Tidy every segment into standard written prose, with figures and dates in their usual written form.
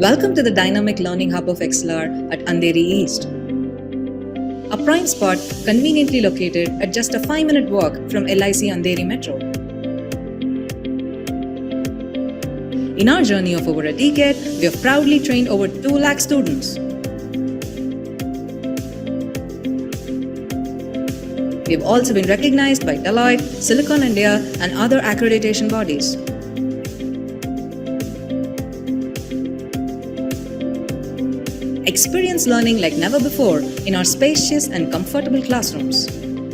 Welcome to the dynamic learning hub of XLR at Andheri East. A prime spot conveniently located at just a 5-minute walk from LIC Andheri Metro. In our journey of over a decade, we have proudly trained over 2 lakh students. We have also been recognized by Deloitte, Silicon India, and other accreditation bodies. Experience learning like never before in our spacious and comfortable classrooms.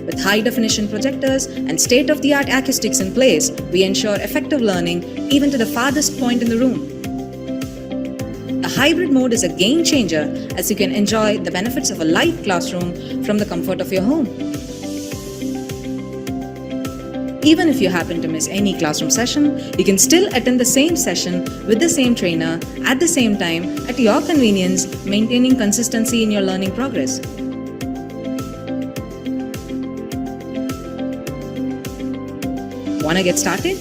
With high-definition projectors and state-of-the-art acoustics in place, we ensure effective learning even to the farthest point in the room. A hybrid mode is a game changer as you can enjoy the benefits of a light classroom from the comfort of your home. Even if you happen to miss any classroom session, you can still attend the same session with the same trainer at the same time at your convenience, maintaining consistency in your learning progress. Wanna get started?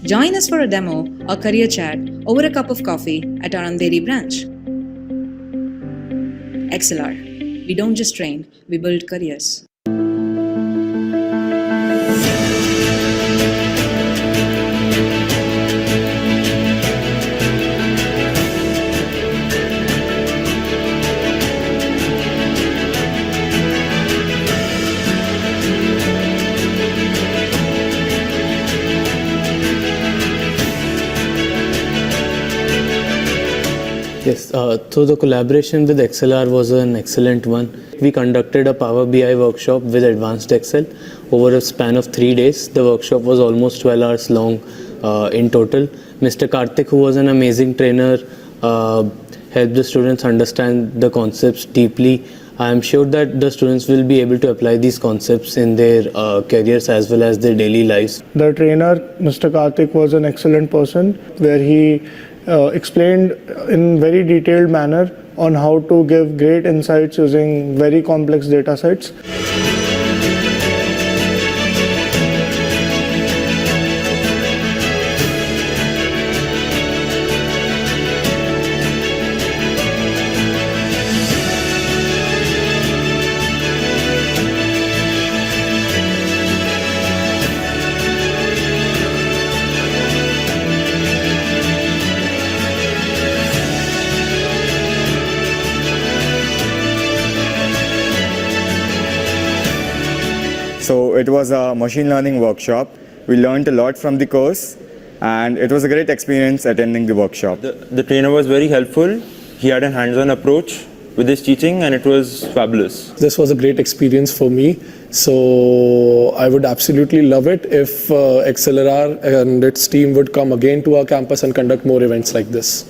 Join us for a demo or career chat over a cup of coffee at our Andheri branch. XLR. We don't just train, we build careers. Yes, so the collaboration with XLR was an excellent one. We conducted a Power BI workshop with Advanced Excel over a span of 3 days. The workshop was almost 12 hours long in total. Mr. Karthik, who was an amazing trainer, helped the students understand the concepts deeply. I am sure that the students will be able to apply these concepts in their careers as well as their daily lives. The trainer, Mr. Karthik, was an excellent person where he explained in very detailed manner on how to give great insights using very complex data sets. So it was a machine learning workshop. We learned a lot from the course, and it was a great experience attending the workshop. The trainer was very helpful. He had a hands-on approach with his teaching, and it was fabulous. This was a great experience for me. So I would absolutely love it if XLR and its team would come again to our campus and conduct more events like this.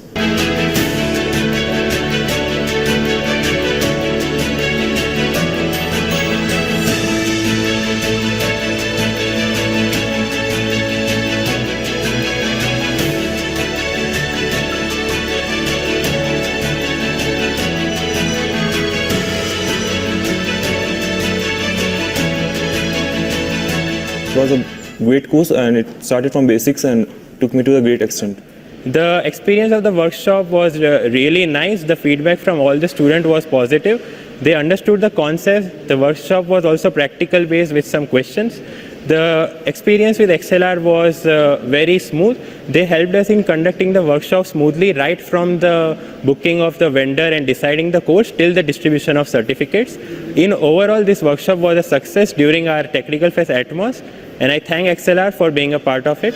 It was a great course, and it started from basics and took me to a great extent. The experience of the workshop was really nice. The feedback from all the students was positive. They understood the concept. The workshop was also practical based with some questions. The experience with XLR was very smooth. They helped us in conducting the workshop smoothly, right from the booking of the vendor and deciding the course till the distribution of certificates. In overall, this workshop was a success during our Technical Fest Atmos, and I thank XLR for being a part of it.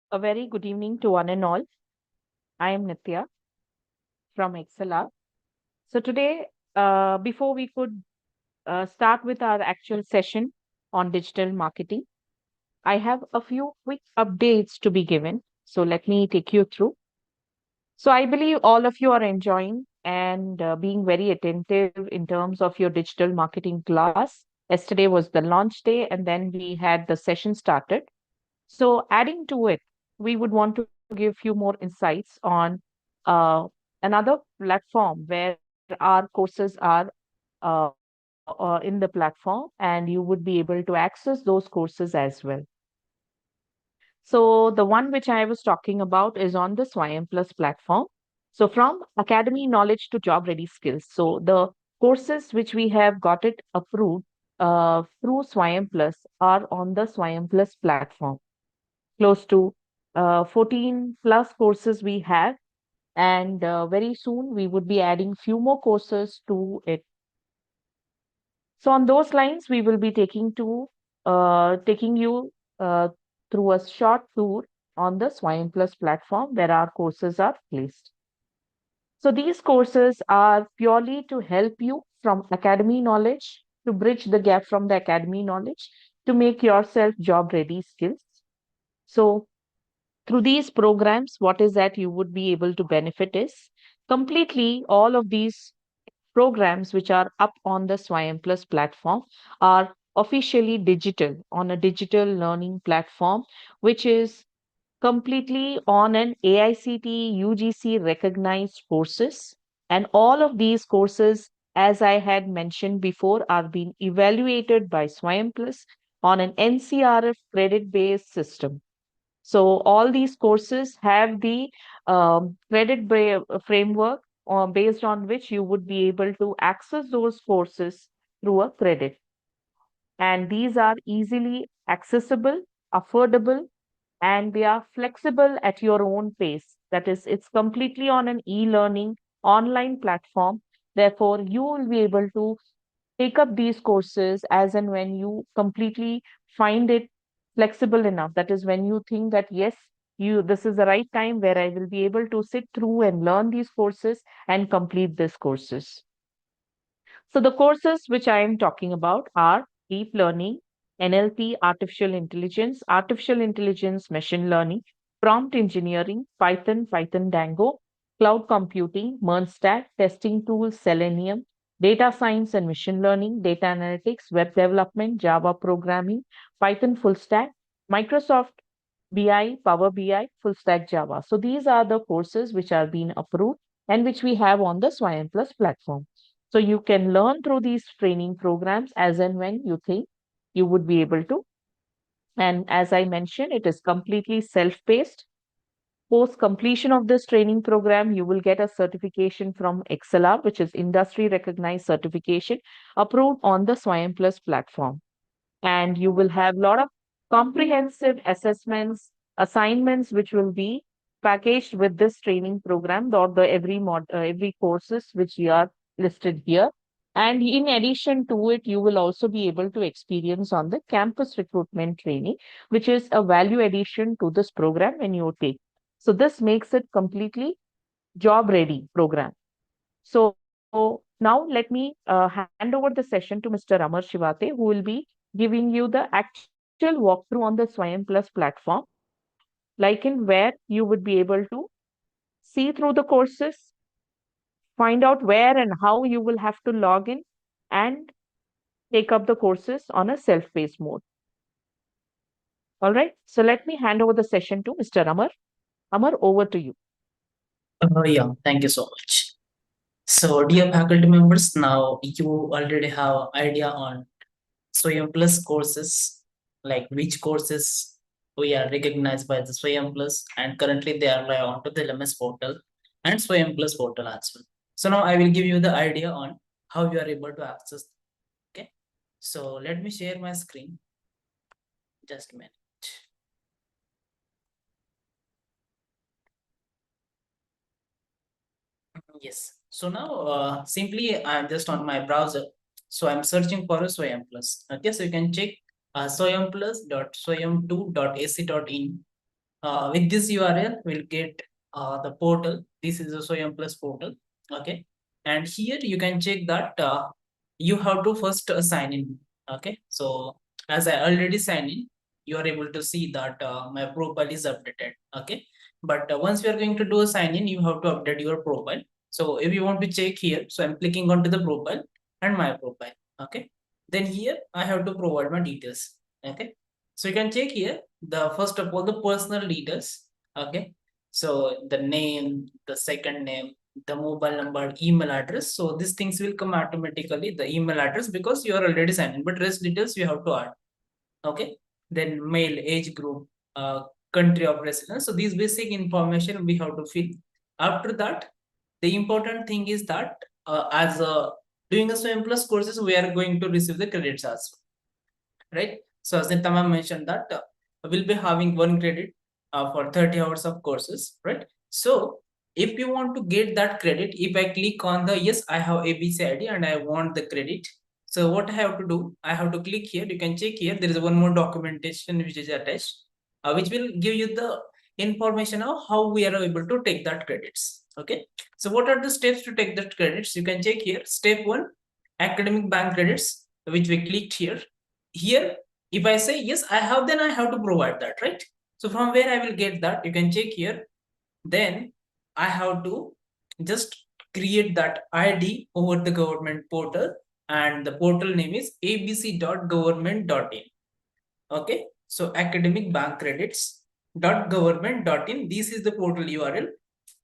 A very good evening to one and all. I am Nitya from XLR. So today, before we could start with our actual session on digital marketing, I have a few quick updates to be given. So let me take you through. So I believe all of you are enjoying and being very attentive in terms of your digital marketing class. Yesterday was the launch day, and then we had the session started. So adding to it, we would want to give few more insights on another platform where our courses are in the platform, and you would be able to access those courses as well. So the one which I was talking about is on the SWAYAM Plus platform. So from academy knowledge to job ready skills. So the courses which we have got it approved through SWAYAM Plus are on the SWAYAM Plus platform. Close to 14 plus courses we have, and very soon we would be adding few more courses to it. So on those lines, we will be taking you through a short tour on the SWAYAM Plus platform where our courses are placed. So these courses are purely to help you from academy knowledge, to bridge the gap from the academy knowledge, to make yourself job ready skills. So through these programs, what is that you would be able to benefit is completely all of these programs which are up on the SWAYAM Plus platform are officially digital on a digital learning platform, which is completely on an AICTE UGC recognized courses. And all of these courses, as I had mentioned before, are being evaluated by SWAYAM Plus on an NCRF credit based system. So all these courses have the framework based on which you would be able to access those courses through a credit. And these are easily accessible, affordable, and they are flexible at your own pace. That is, it's completely on an e-learning online platform. Therefore, you will be able to take up these courses as and when you completely find it flexible enough. That is when you think that yes, you this is the right time where I will be able to sit through and learn these courses and complete these courses. So the courses which I am talking about are deep learning, NLP, artificial intelligence, machine learning, prompt engineering, Python, Dango, cloud computing, MERNSTAT, testing tools, Selenium, data science and machine learning, data analytics, web development, Java programming, Python full stack, Microsoft BI, Power BI, full stack Java. So these are the courses which are being approved and which we have on the SWAYAM Plus platform. So you can learn through these training programs as and when you think you would be able to. And as I mentioned, it is completely self-paced. Post completion of this training program, you will get a certification from XLR, which is industry recognized certification approved on the SWAYAM Plus platform. And you will have a lot of comprehensive assessments, assignments, which will be packaged with this training program or the every courses which we are listed here. And in addition to it, you will also be able to experience on the campus recruitment training, which is a value addition to this program when you take. So this makes it completely job ready program. So now let me hand over the session to Mr. Amar Shivate, who will be giving you the actual walkthrough on the SWAYAM Plus platform, like in where you would be able to see through the courses, find out where and how you will have to log in and take up the courses on a self-paced mode. All right. So let me hand over the session to Mr. Amar. Amar, over to you. Yeah, thank you so much. So, dear faculty members, now you already have idea on SWAYAM Plus courses, like which courses we are recognized by the SWAYAM Plus, and currently they are live onto the LMS portal and SWAYAM Plus portal as well. So now I will give you the idea on how you are able to access. Okay, so let me share my screen. Just a minute. Yes. So now simply I'm just on my browser. So I'm searching for a SWAYAM Plus. Okay, so you can check swayamplus.swayam2.ac.in. With this URL, we'll get the portal. This is the SWAYAM Plus portal. Okay, and here you can check that you have to first sign in. Okay, so as I already signed in, you are able to see that my profile is updated. Okay, but once we are going to do a sign in, you have to update your profile. So if you want to check here, so I'm clicking onto the profile and my profile. Okay, then here I have to provide my details. Okay, so you can check here the first of all the personal details. Okay, so the name, the second name, the mobile number, email address. So these things will come automatically, the email address, because you are already signed in, but rest details you have to add. Okay, then male, age group, country of residence. So these basic information we have to fill. After that, the important thing is that as doing a SWAYAM Plus courses, we are going to receive the credits as well, right? So as Nitama mentioned that we'll be having 1 credit for 30 hours of courses, right? So if you want to get that credit, if I click on the yes, I have ABC ID and I want the credit. So what I have to do, I have to click here. You can check here. There is one more documentation which is attached, which will give you the information of how we are able to take that credits. Okay. So what are the steps to take that credits? You can check here. Step 1, academic bank credits, which we clicked here. Here, if I say yes, I have, then I have to provide that, right? So from where I will get that, you can check here. Then I have to just create that ID over the government portal, and the portal name is abc.government.in. Okay, so academic bank credits.government.in. This is the portal URL.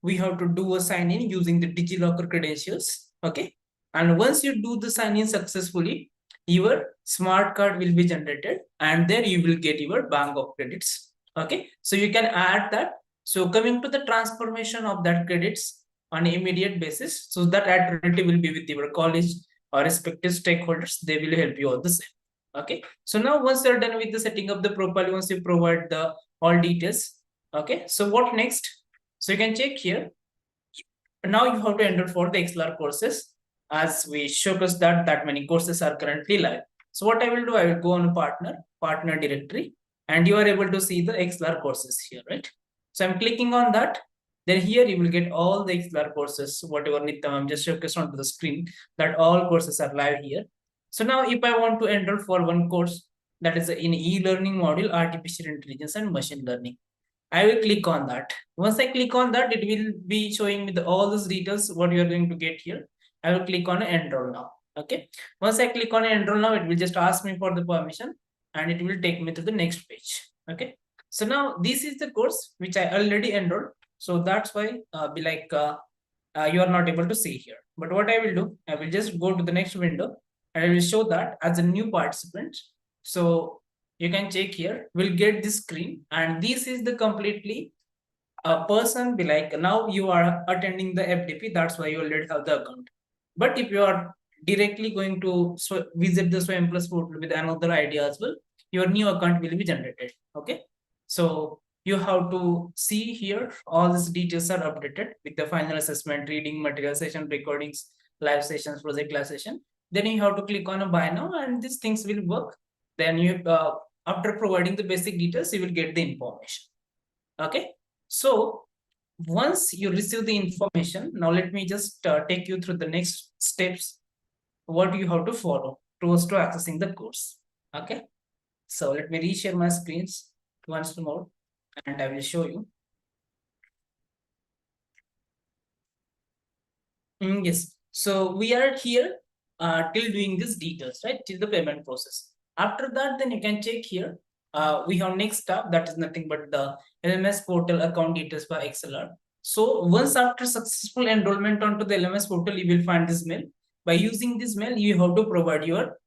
We have to do a sign in using the DigiLocker credentials. Okay, and once you do the sign in successfully, your smart card will be generated, and there you will get your bank of credits. Okay, so you can add that. So coming to the transformation of that credits on an immediate basis, so that activity will be with your college or respective stakeholders. They will help you all the same. Okay, so now once you're done with the setting up the profile, once you provide the all details, okay, so what next? So you can check here. Now you have to enter for the XLR courses, as we showcased that many courses are currently live. So what I will do, I will go on partner directory, and you are able to see the XLR courses here, right? So I'm clicking on that. Then here you will get all the XLR courses, whatever Nityam I'm just showcased onto the screen, that all courses are live here. So now if I want to enroll for one course, that is in e-learning module, artificial intelligence and machine learning, I will click on that. Once I click on that, it will be showing me all these details, what you are going to get here. I will click on enroll now. Okay. Once I click on enroll now, it will just ask me for the permission, and it will take me to the next page. Okay. So now this is the course which I already enrolled. So that's why you are not able to see here. But what I will do, I will just go to the next window, and I will show that as a new participant. So you can check here, we'll get this screen, and this is the completely person be like, now you are attending the FDP, that's why you already have the account. But if you are directly going to visit the SWAYAM Plus portal with another ID as well, your new account will be generated. Okay, so you have to see here all these details are updated with the final assessment, reading material, session recordings, live sessions, project live session. Then you have to click on a buy now, and these things will work. Then you after providing the basic details, you will get the information. Okay, so once you receive the information, now let me just take you through the next steps, what you have to follow towards to accessing the course. Okay, so let me reshare my screens once more, and I will show you. Yes, so we are here till doing this details, right, till the payment process. After that, then you can check here. We have next step, that is nothing but the LMS portal account details by XLR. So once after successful enrollment onto the LMS portal, you will find this mail. By using this mail, you have to provide your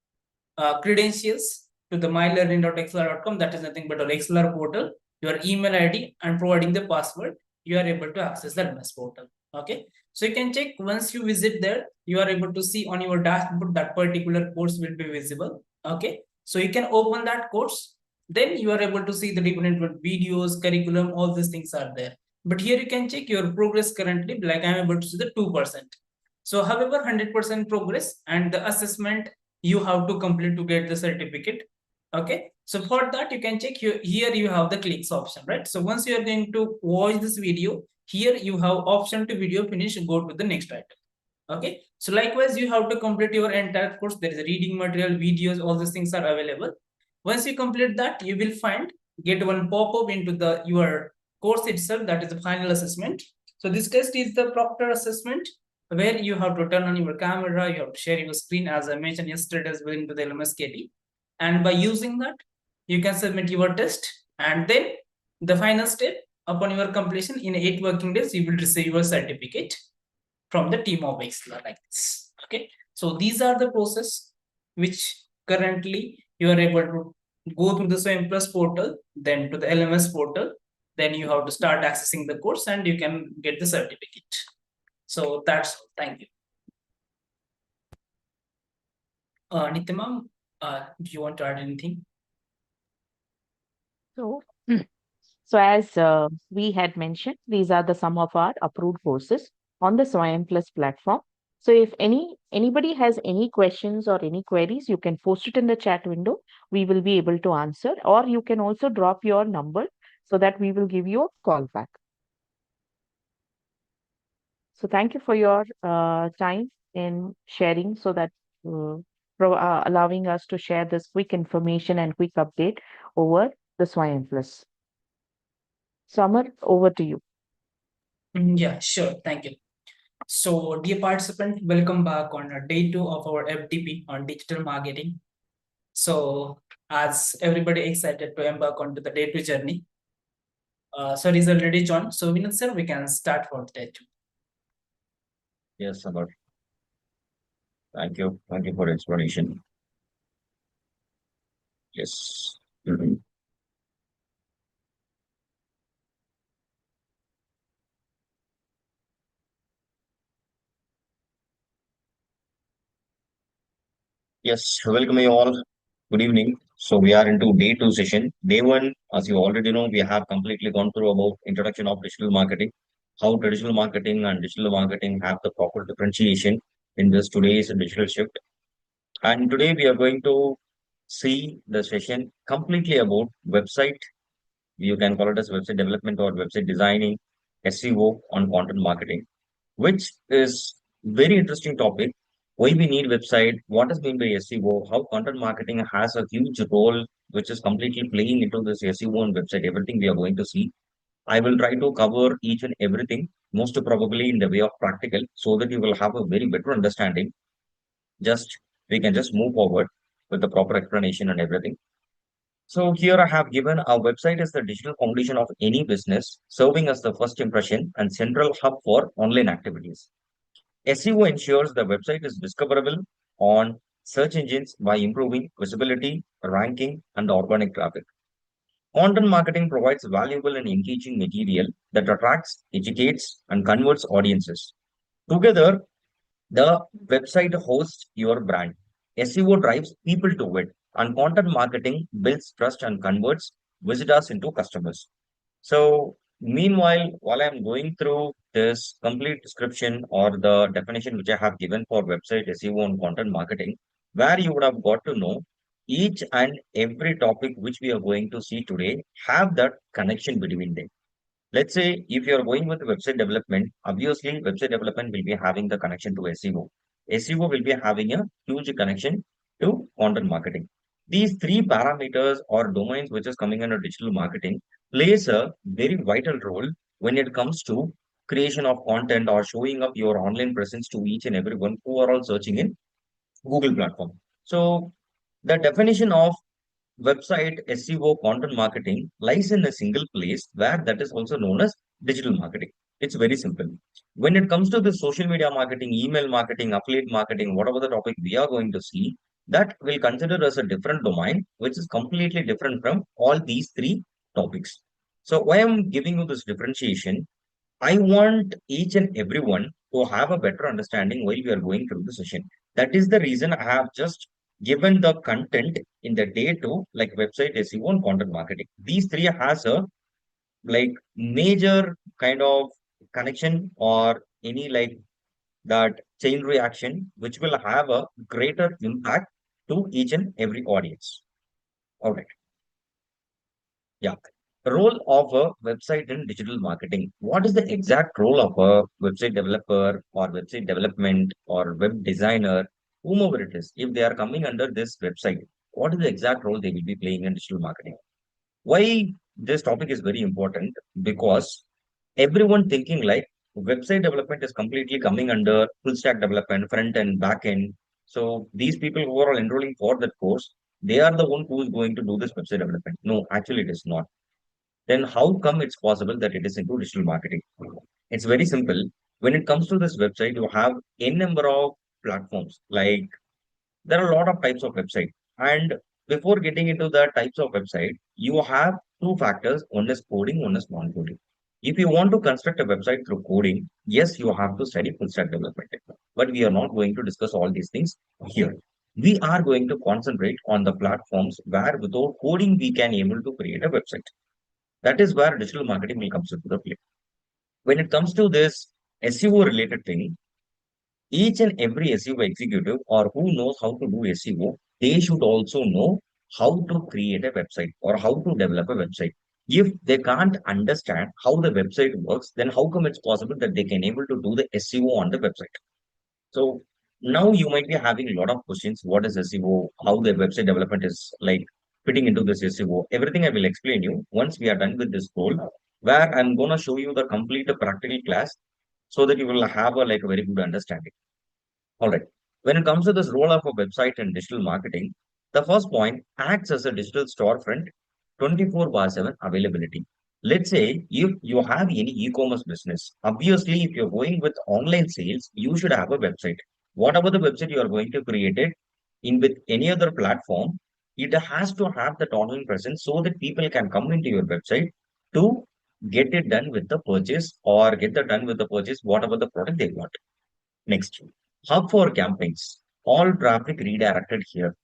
credentials to the mylearning.xlr.com. That is nothing but our XLR portal, your email ID, and providing the password, you are able to access the LMS portal. Okay, so you can check once you visit there, you are able to see on your dashboard that particular course will be visible. Okay, so you can open that course, then you are able to see the different videos, curriculum, all these things are there. But here you can check your progress currently, like I'm able to see the 2%. So however, 100% progress, and the assessment you have to complete to get the certificate. Okay, so for that you can check here, you have the clicks option, right? So once you are going to watch this video, here you have option to video finish, go to the next item. Okay, so likewise you have to complete your entire course. There is a reading material, videos, all these things are available. Once you complete that, you will find get one pop-up into the your course itself, that is the final assessment. So this test is the proctor assessment, where you have to turn on your camera, you have to share your screen, as I mentioned yesterday as well into the LMSKT. And by using that, you can submit your test, and then the final step, upon your completion in 8 working days, you will receive your certificate from the team of Excel like this. Okay, so these are the process which currently you are able to go through the SWAYAM Plus portal, then to the LMS portal, then you have to start accessing the course and you can get the certificate. So that's all. Thank you. Nitya ma'am, do you want to add anything? So, so as we had mentioned, these are the some of our approved courses on the SWAYAM Plus platform. So if anybody has any questions or any queries, you can post it in the chat window. We will be able to answer, or you can also drop your number so that we will give you a call back. So thank you for your time in sharing, so that allowing us to share this quick information and quick update over the SWAYAM Plus. Summer, over to you. Yeah, sure. Thank you. So, dear participant, welcome back on day 2 of our FDP on digital marketing. So, as everybody excited to embark onto the day 2 journey. So, is already joined. So, Vinod sir, we can start for day 2. Yes, Samar. Thank you. Thank you for explanation. Yes. Mhm. Yes, welcome you all. Good evening. So we are into day 2 session. Day 1, as you already know, we have completely gone through about introduction of digital marketing, how traditional marketing and digital marketing have the proper differentiation in this today's digital shift. And today we are going to see the session completely about website. You can call it as website development or website designing, SEO on content marketing, which is very interesting topic. Why we need website, what is mean by SEO, how content marketing has a huge role, which is completely playing into this SEO and website, everything we are going to see. I will try to cover each and everything, most probably in the way of practical, so that you will have a very better understanding. Just we can just move forward with the proper explanation and everything. So here I have given our website is the digital foundation of any business, serving as the first impression and central hub for online activities. SEO ensures the website is discoverable on search engines by improving visibility, ranking, and organic traffic. Content marketing provides valuable and engaging material that attracts, educates, and converts audiences. Together, the website hosts your brand. SEO drives people to it, and content marketing builds trust and converts visitors into customers. So, meanwhile, while I'm going through this complete description or the definition which I have given for website SEO and content marketing, where you would have got to know each and every topic which we are going to see today have that connection between them. Let's say if you're going with website development, obviously website development will be having the connection to SEO. SEO will be having a huge connection to content marketing. These three parameters or domains which is coming under digital marketing plays a very vital role when it comes to creation of content or showing up your online presence to each and everyone who are all searching in Google platform. So the definition of website SEO content marketing lies in a single place where that is also known as digital marketing. It's very simple. When it comes to the social media marketing, email marketing, affiliate marketing, whatever the topic we are going to see, that will consider as a different domain, which is completely different from all these three topics. So why I'm giving you this differentiation, I want each and everyone to have a better understanding while we are going through the session. That is the reason I have just given the content in the day 2, like website SEO and content marketing. These three has a like major kind of connection or any like that chain reaction, which will have a greater impact to each and every audience. All right. Yeah. Role of a website in digital marketing. What is the exact role of a website developer or website development or web designer, whomever it is, if they are coming under this website? What is the exact role they will be playing in digital marketing? Why this topic is very important? Because everyone thinking like website development is completely coming under full stack development, front end, back end. So these people who are all enrolling for that course, they are the one who is going to do this website development. No, actually it is not. Then how come it's possible that it is into digital marketing? It's very simple. When it comes to this website, you have n number of platforms. Like there are a lot of types of website. And before getting into the types of website, you have two factors. One is coding, one is non-coding. If you want to construct a website through coding, yes, you have to study full stack development. But we are not going to discuss all these things here. We are going to concentrate on the platforms where without coding we can able to create a website. That is where digital marketing will come into the play. When it comes to this SEO related thing, each and every SEO executive or who knows how to do SEO, they should also know how to create a website or how to develop a website. If they can't understand how the website works, then how come it's possible that they can able to do the SEO on the website? So now you might be having a lot of questions. What is SEO? How the website development is like fitting into this SEO? Everything I will explain you once we are done with this goal, where I'm gonna show you the complete practical class so that you will have a like a very good understanding. All right. When it comes to this role of a website in digital marketing, the first point acts as a digital storefront 24 by 7 availability. Let's say if you have any e-commerce business, obviously, if you're going with online sales, you should have a website. Whatever the website you are going to create it in with any other platform, it has to have that online presence so that people can come into your website to get it done with the purchase or get the done with the purchase, whatever the product they want. Next, hub for campaigns. All traffic redirected here.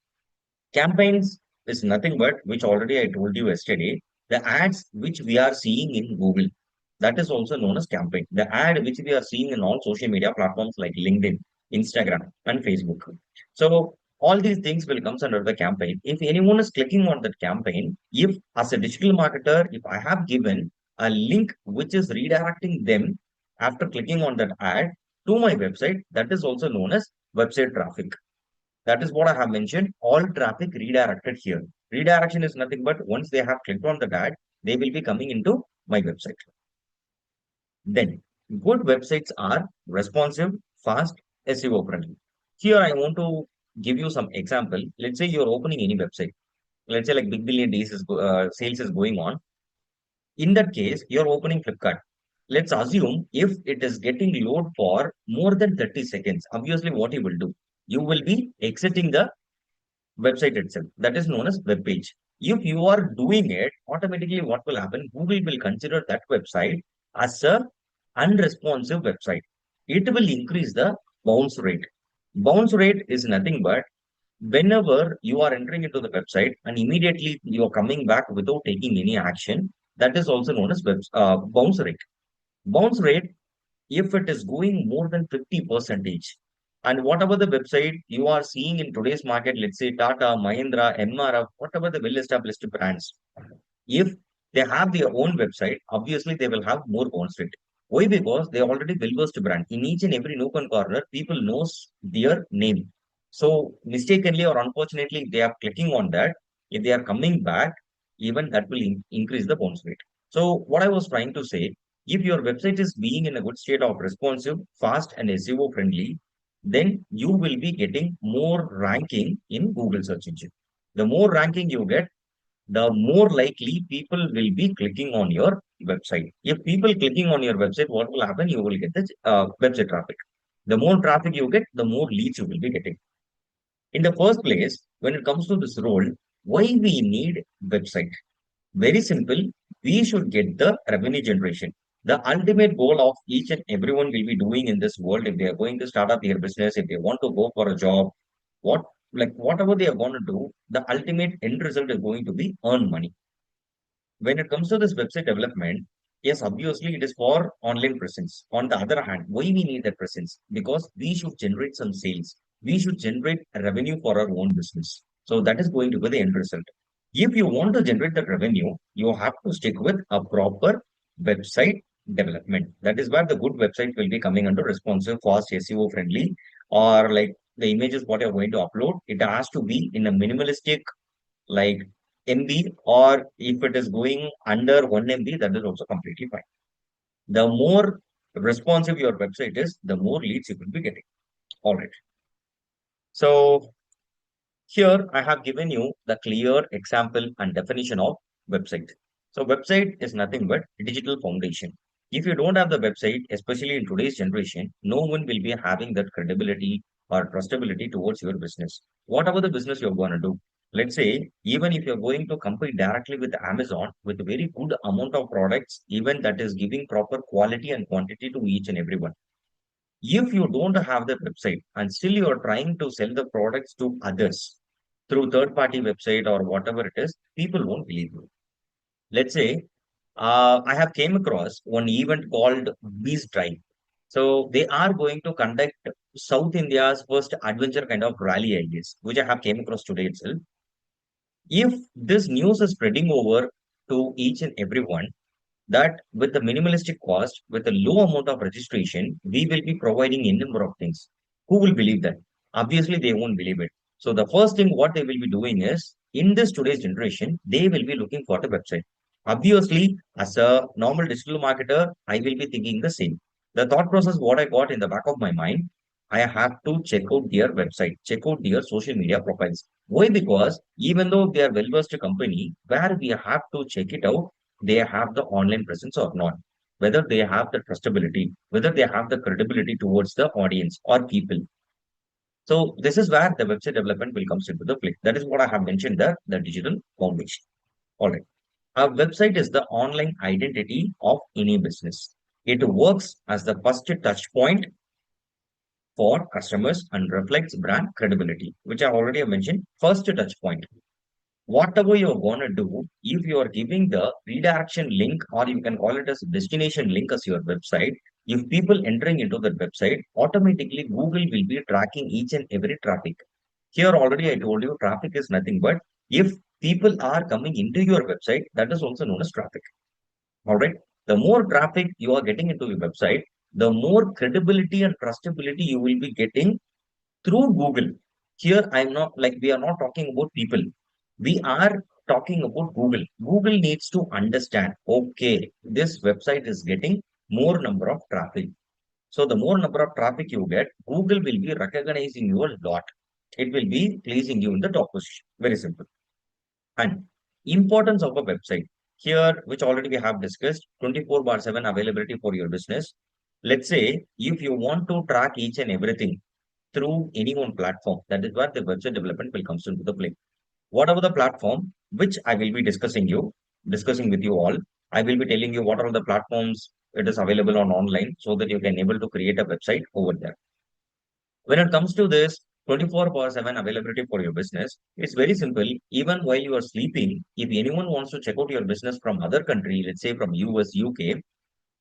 Campaigns is nothing but, which already I told you yesterday, the ads which we are seeing in Google. That is also known as campaign. The ad which we are seeing in all social media platforms like LinkedIn, Instagram, and Facebook. So all these things will come under the campaign. If anyone is clicking on that campaign, if as a digital marketer, if I have given a link which is redirecting them after clicking on that ad to my website, that is also known as website traffic. That is what I have mentioned. All traffic redirected here. Redirection is nothing but once they have clicked on the ad, they will be coming into my website. Then, good websites are responsive, fast, SEO friendly. Here, I want to give you some example. Let's say you're opening any website. Let's say like Big Billion Days is sales is going on. In that case, you're opening Flipkart. Let's assume if it is getting load for more than 30 seconds, obviously what you will do, you will be exiting the website itself. That is known as web page. If you are doing it, automatically what will happen? Google will consider that website as a unresponsive website. It will increase the bounce rate. Bounce rate is nothing but whenever you are entering into the website and immediately you are coming back without taking any action, that is also known as bounce rate. Bounce rate, if it is going more than 50 percentage, and whatever the website you are seeing in today's market, let's say Tata, Mahindra, MRF, whatever the well-established brands, if they have their own website, obviously they will have more bounce rate. Why? Because they already well-versed brand. In each and every nook and corner, people knows their name. So mistakenly or unfortunately, if they are clicking on that, if they are coming back, even that will increase the bounce rate. So what I was trying to say, if your website is being in a good state of responsive, fast, and SEO friendly, then you will be getting more ranking in Google search engine. The more ranking you get, the more likely people will be clicking on your website. If people clicking on your website, what will happen? You will get the website traffic. The more traffic you get, the more leads you will be getting. In the first place, when it comes to this role, why we need website? Very simple. We should get the revenue generation. The ultimate goal of each and everyone will be doing in this world, if they are going to start up their business, if they want to go for a job, what like whatever they are going to do, the ultimate end result is going to be earn money. When it comes to this website development, yes, obviously it is for online presence. On the other hand, why we need that presence? Because we should generate some sales. We should generate revenue for our own business. So that is going to be the end result. If you want to generate that revenue, you have to stick with a proper website development. That is where the good website will be coming under responsive, fast, SEO friendly, or like the images what you're going to upload. It has to be in a minimalistic like MB, or if it is going under 1 MB, that is also completely fine. The more responsive your website is, the more leads you will be getting. All right. So here I have given you the clear example and definition of website. So website is nothing but digital foundation. If you don't have the website, especially in today's generation, no one will be having that credibility or trustability towards your business. Whatever the business you're going to do, let's say, even if you're going to compete directly with Amazon with a very good amount of products, even that is giving proper quality and quantity to each and everyone. If you don't have the website and still you're trying to sell the products to others through third party website or whatever it is, people won't believe you. Let's say I have came across one event called Bees Drive. So they are going to conduct South India's first adventure kind of rally, I guess, which I have came across today itself. If this news is spreading over to each and everyone, that with the minimalistic cost, with a low amount of registration, we will be providing a number of things. Who will believe that? Obviously, they won't believe it. So the first thing what they will be doing is, in this today's generation, they will be looking for the website. Obviously, as a normal digital marketer, I will be thinking the same. The thought process, what I got in the back of my mind, I have to check out their website, check out their social media profiles. Why? Because even though they are well-versed company, where we have to check it out, they have the online presence or not, whether they have the trustability, whether they have the credibility towards the audience or people. So this is where the website development will come into the play. That is what I have mentioned there, the digital foundation. All right. A website is the online identity of any business. It works as the first touch point for customers and reflects brand credibility, which I already have mentioned. First touch point. Whatever you're going to do, if you are giving the redirection link, or you can call it as destination link as your website, if people entering into that website, automatically Google will be tracking each and every traffic. Here already I told you traffic is nothing but if people are coming into your website, that is also known as traffic. All right. The more traffic you are getting into your website, the more credibility and trustability you will be getting through Google. Here, I'm not like we are not talking about people. We are talking about Google. Google needs to understand, okay, this website is getting more number of traffic. So the more number of traffic you get, Google will be recognizing you a lot. It will be placing you in the top position. Very simple. And importance of a website. Here, which already we have discussed, 24 bar 7 availability for your business. Let's say if you want to track each and everything through any one platform. That is where the website development will come into the play. Whatever the platform which I will be discussing with you all, I will be telling you what are the platforms it is available on online so that you can able to create a website over there. When it comes to this 24 bar 7 availability for your business, it's very simple. Even while you are sleeping, if anyone wants to check out your business from other country, let's say from US, UK,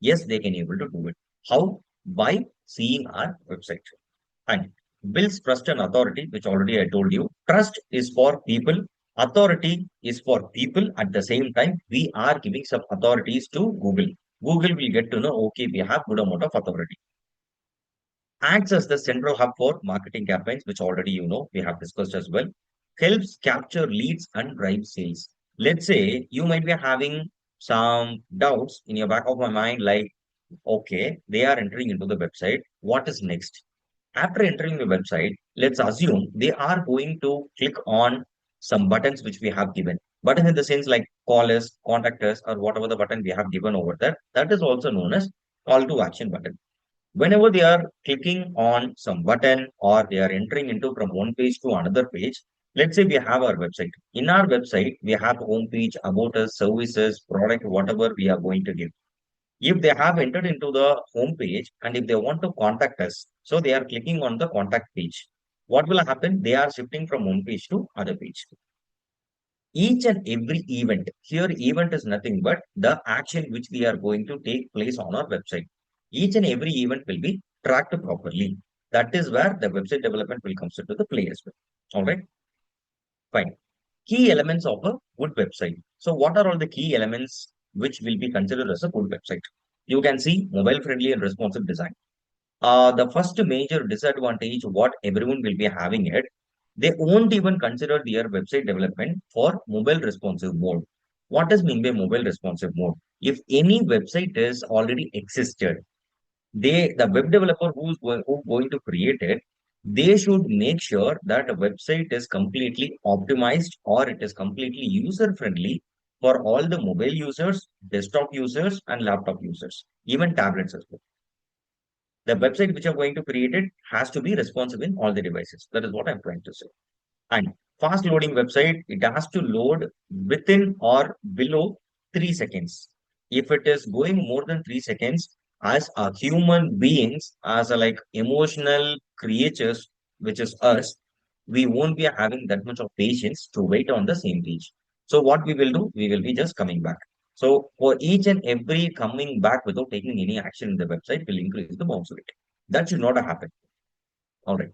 yes, they can able to do it. How? By seeing our website. And builds trust and authority, which already I told you. Trust is for people, authority is for people. At the same time, we are giving some authorities to Google. Google will get to know, okay, we have good amount of authority. Acts as the central hub for marketing campaigns, which already you know, we have discussed as well. Helps capture leads and drive sales. Let's say you might be having some doubts in your back of my mind, like, okay, they are entering into the website. What is next? After entering the website, let's assume they are going to click on some buttons which we have given. Button in the sense like call us, contact us, or whatever the button we have given over there. That is also known as call to action button. Whenever they are clicking on some button or they are entering into from one page to another page, let's say we have our website. In our website, we have home page, about us, services, product, whatever we are going to give. If they have entered into the home page and if they want to contact us, so they are clicking on the contact page. What will happen? They are shifting from one page to other page. Each and every event, here event is nothing but the action which we are going to take place on our website. Each and every event will be tracked properly. That is where the website development will come into the play as well. All right. Fine. Key elements of a good website. So what are all the key elements which will be considered as a good website? You can see mobile friendly and responsive design. The first major disadvantage what everyone will be having it, they won't even consider their website development for mobile responsive mode. What does mean by mobile responsive mode? If any website is already existed, the web developer who's going to create it, they should make sure that a website is completely optimized or it is completely user friendly for all the mobile users, desktop users, and laptop users, even tablets as well. The website which are going to create it has to be responsive in all the devices. That is what I'm trying to say. And fast loading website, it has to load within or below 3 seconds. If it is going more than 3 seconds, as a human beings, as a like emotional creatures, which is us, we won't be having that much of patience to wait on the same page. So what we will do, we will be just coming back. So for each and every coming back without taking any action in the website will increase the bounce rate. That should not happen. All right.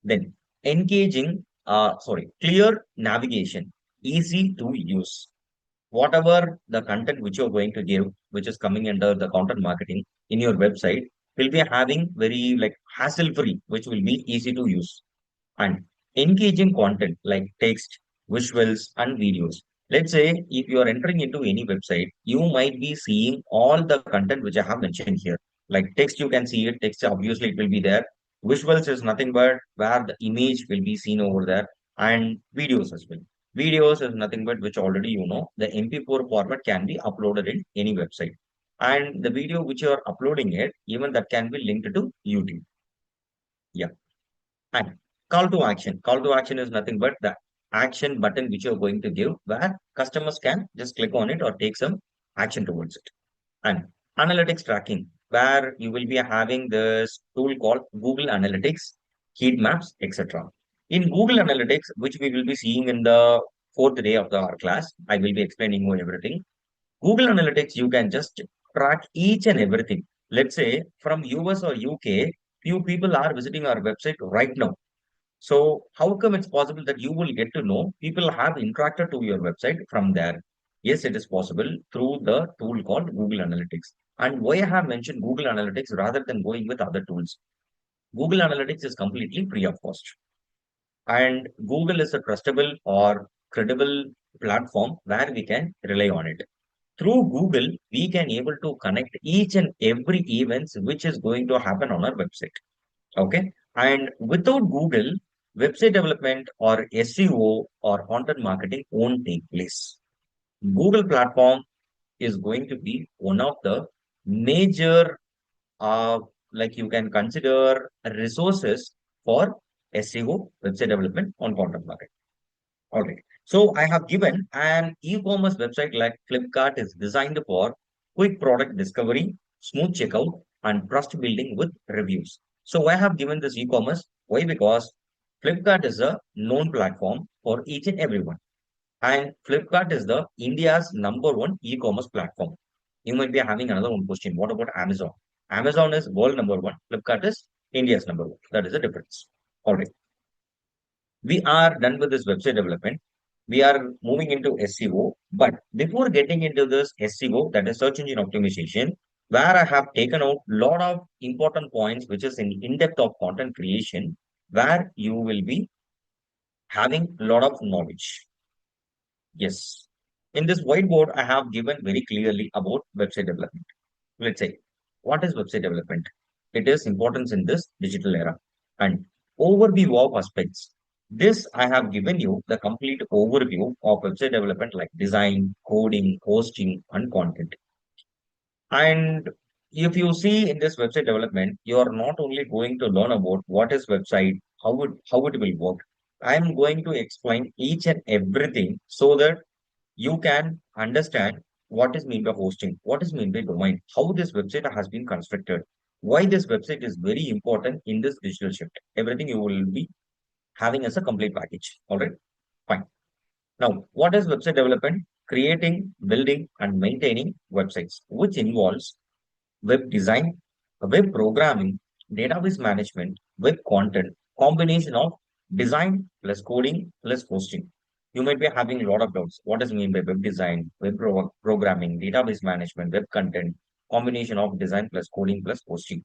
Then clear navigation, easy to use. Whatever the content which you're going to give, which is coming under the content marketing in your website, will be having very like hassle free, which will be easy to use. And engaging content like text, visuals, and videos. Let's say if you are entering into any website, you might be seeing all the content which I have mentioned here. Like text, you can see it. Text, obviously, it will be there. Visuals is nothing but where the image will be seen over there, and videos as well. Videos is nothing but which already you know the MP4 format can be uploaded in any website. And the video which you are uploading it, even that can be linked to YouTube. Yeah. And call to action. Call to action is nothing but the action button which you're going to give where customers can just click on it or take some action towards it. And analytics tracking, where you will be having this tool called Google Analytics, heat maps, etc. In Google Analytics, which we will be seeing in the fourth day of our class, I will be explaining you everything. Google Analytics, you can just track each and everything. Let's say from US or UK, few people are visiting our website right now. So how come it's possible that you will get to know people have interacted to your website from there? Yes, it is possible through the tool called Google Analytics. And why I have mentioned Google Analytics rather than going with other tools? Google Analytics is completely free of cost. And Google is a trustable or credible platform where we can rely on it. Through Google, we can able to connect each and every events which is going to happen on our website. Okay. And without Google, website development or SEO or content marketing won't take place. Google platform is going to be one of the major, uh, like you can consider resources for SEO, website development on content marketing. All right. So I have given an e-commerce website like Flipkart is designed for quick product discovery, smooth checkout, and trust building with reviews. So I have given this e-commerce. Why? Because Flipkart is a known platform for each and everyone. And Flipkart is the India's number one e-commerce platform. You might be having another one question. What about Amazon? Amazon is world number one. Flipkart is India's number one. That is the difference. All right. We are done with this website development. We are moving into SEO. But before getting into this SEO, that is search engine optimization, where I have taken out a lot of important points, which is in depth of content creation, where you will be having a lot of knowledge. Yes. In this whiteboard, I have given very clearly about website development. Let's say, what is website development? It is importance in this digital era. And overview of aspects. This I have given you the complete overview of website development like design, coding, hosting, and content. And if you see in this website development, you are not only going to learn about what is website, how it will work. I am going to explain each and everything so that you can understand what is mean by hosting, what is mean by domain, how this website has been constructed, why this website is very important in this digital shift. Everything you will be having as a complete package. All right, fine. Now, what is website development? Creating, building, and maintaining websites, which involves web design, web programming, database management, web content, combination of design plus coding plus hosting. You might be having a lot of doubts. What does it mean by web design, programming, database management, web content, combination of design plus coding plus hosting?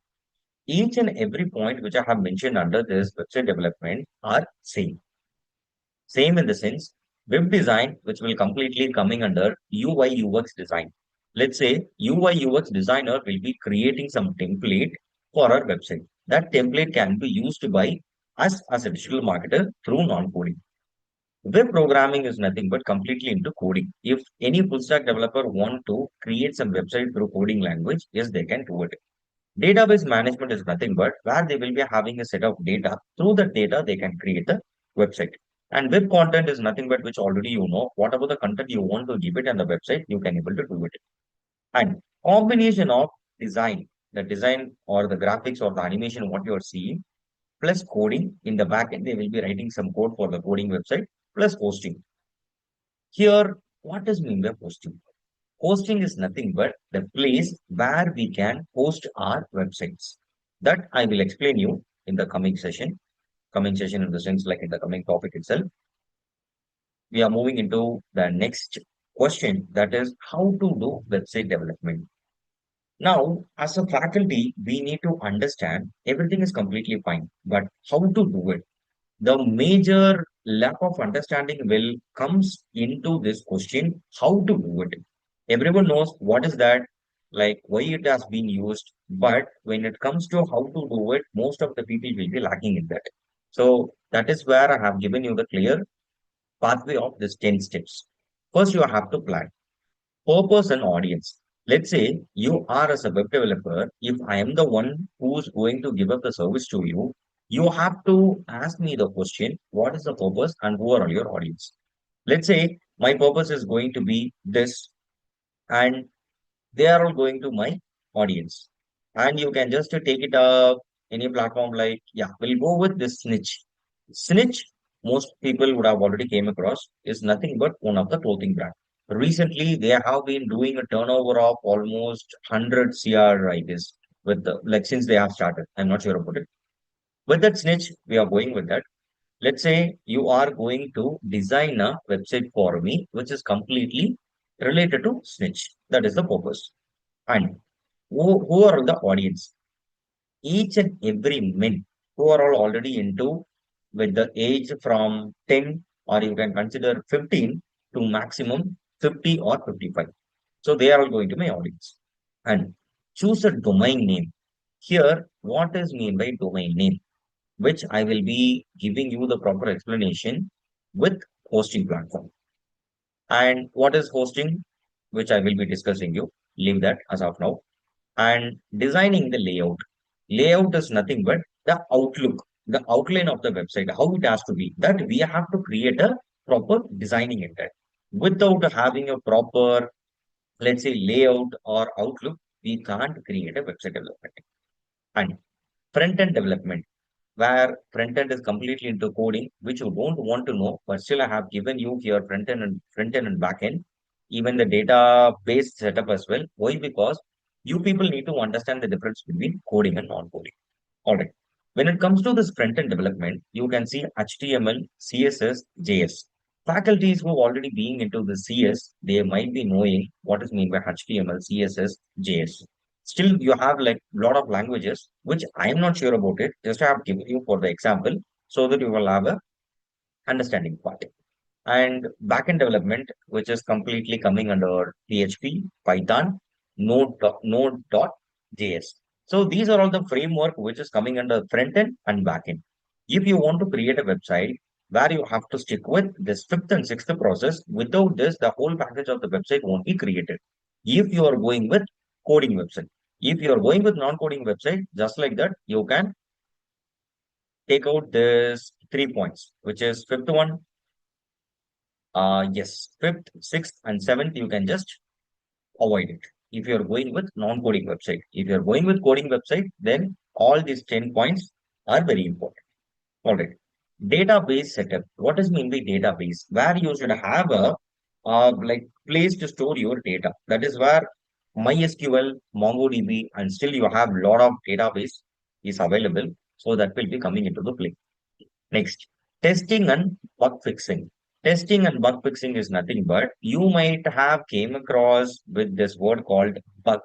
Each and every point which I have mentioned under this website development are same. Same in the sense, web design, which will completely coming under UI UX design. Let's say UI UX designer will be creating some template for our website. That template can be used by us as a digital marketer through non-coding. Web programming is nothing but completely into coding. If any full stack developer want to create some website through coding language, yes, they can do it. Database management is nothing but where they will be having a set of data. Through the data, they can create the website. And web content is nothing but which already you know. Whatever the content you want to give it on the website, you can able to do it. And combination of design, the design or the graphics or the animation, what you are seeing, plus coding in the backend, they will be writing some code for the coding website, plus hosting. Here, what does mean by hosting? Hosting is nothing but the place where we can host our websites. That I will explain you in the coming session. Coming session in the sense like in the coming topic itself. We are moving into the next question, that is how to do website development. Now, as a faculty, we need to understand everything is completely fine, but how to do it? The major lack of understanding will comes into this question, how to do it. Everyone knows what is that, like why it has been used, but when it comes to how to do it, most of the people will be lacking in that. So that is where I have given you the clear pathway of these 10 steps. First, you have to plan purpose and audience. Let's say you are as a web developer. If I am the one who's going to give up the service to you, you have to ask me the question, what is the purpose and who are all your audience? Let's say my purpose is going to be this, and they are all going to my audience. And you can just take it up any platform like, yeah, we'll go with this snitch. Snitch, most people would have already came across, is nothing but one of the clothing brand. Recently, they have been doing a turnover of almost 100 CR, I guess, with the, like since they have started. I'm not sure about it. With that snitch, we are going with that. Let's say you are going to design a website for me, which is completely related to snitch. That is the purpose. And who are the audience? Each and every men who are all already into with the age from 10 or you can consider 15 to maximum 50 or 55. So they are all going to my audience. And choose a domain name. Here, what is mean by domain name? Which I will be giving you the proper explanation with hosting platform. And what is hosting? Which I will be discussing you. Leave that as of now. And designing the layout. Layout is nothing but the outlook, the outline of the website, how it has to be. That we have to create a proper designing in that. Without having a proper, let's say, layout or outlook, we can't create a website development. And front-end development, where front-end is completely into coding, which you don't want to know, but still I have given you here front-end and back-end, even the database setup as well. Why? Because you people need to understand the difference between coding and non-coding. All right. When it comes to this front-end development, you can see HTML, CSS, JS. Faculties who already being into the CS, they might be knowing what is meant by HTML, CSS, JS. Still, you have like a lot of languages, which I am not sure about it. Just I have given you for the example so that you will have a understanding part. And backend development, which is completely coming under PHP, Python, Node.js. So these are all the framework which is coming under front end and back end. If you want to create a website where you have to stick with this fifth and sixth process, without this, the whole package of the website won't be created. If you are going with coding website, if you are going with non-coding website, just like that, you can take out this 3 points, which is fifth one. Yes, fifth, sixth, and seventh, you can just avoid it if you're going with non-coding website. If you're going with coding website, then all these 10 points are very important. All right. Database setup. What does mean by database? Where you should have a like place to store your data. That is where MySQL, MongoDB, and still you have a lot of database is available. So that will be coming into the play. Next, testing and bug fixing. Testing and bug fixing is nothing but you might have came across with this word called bug.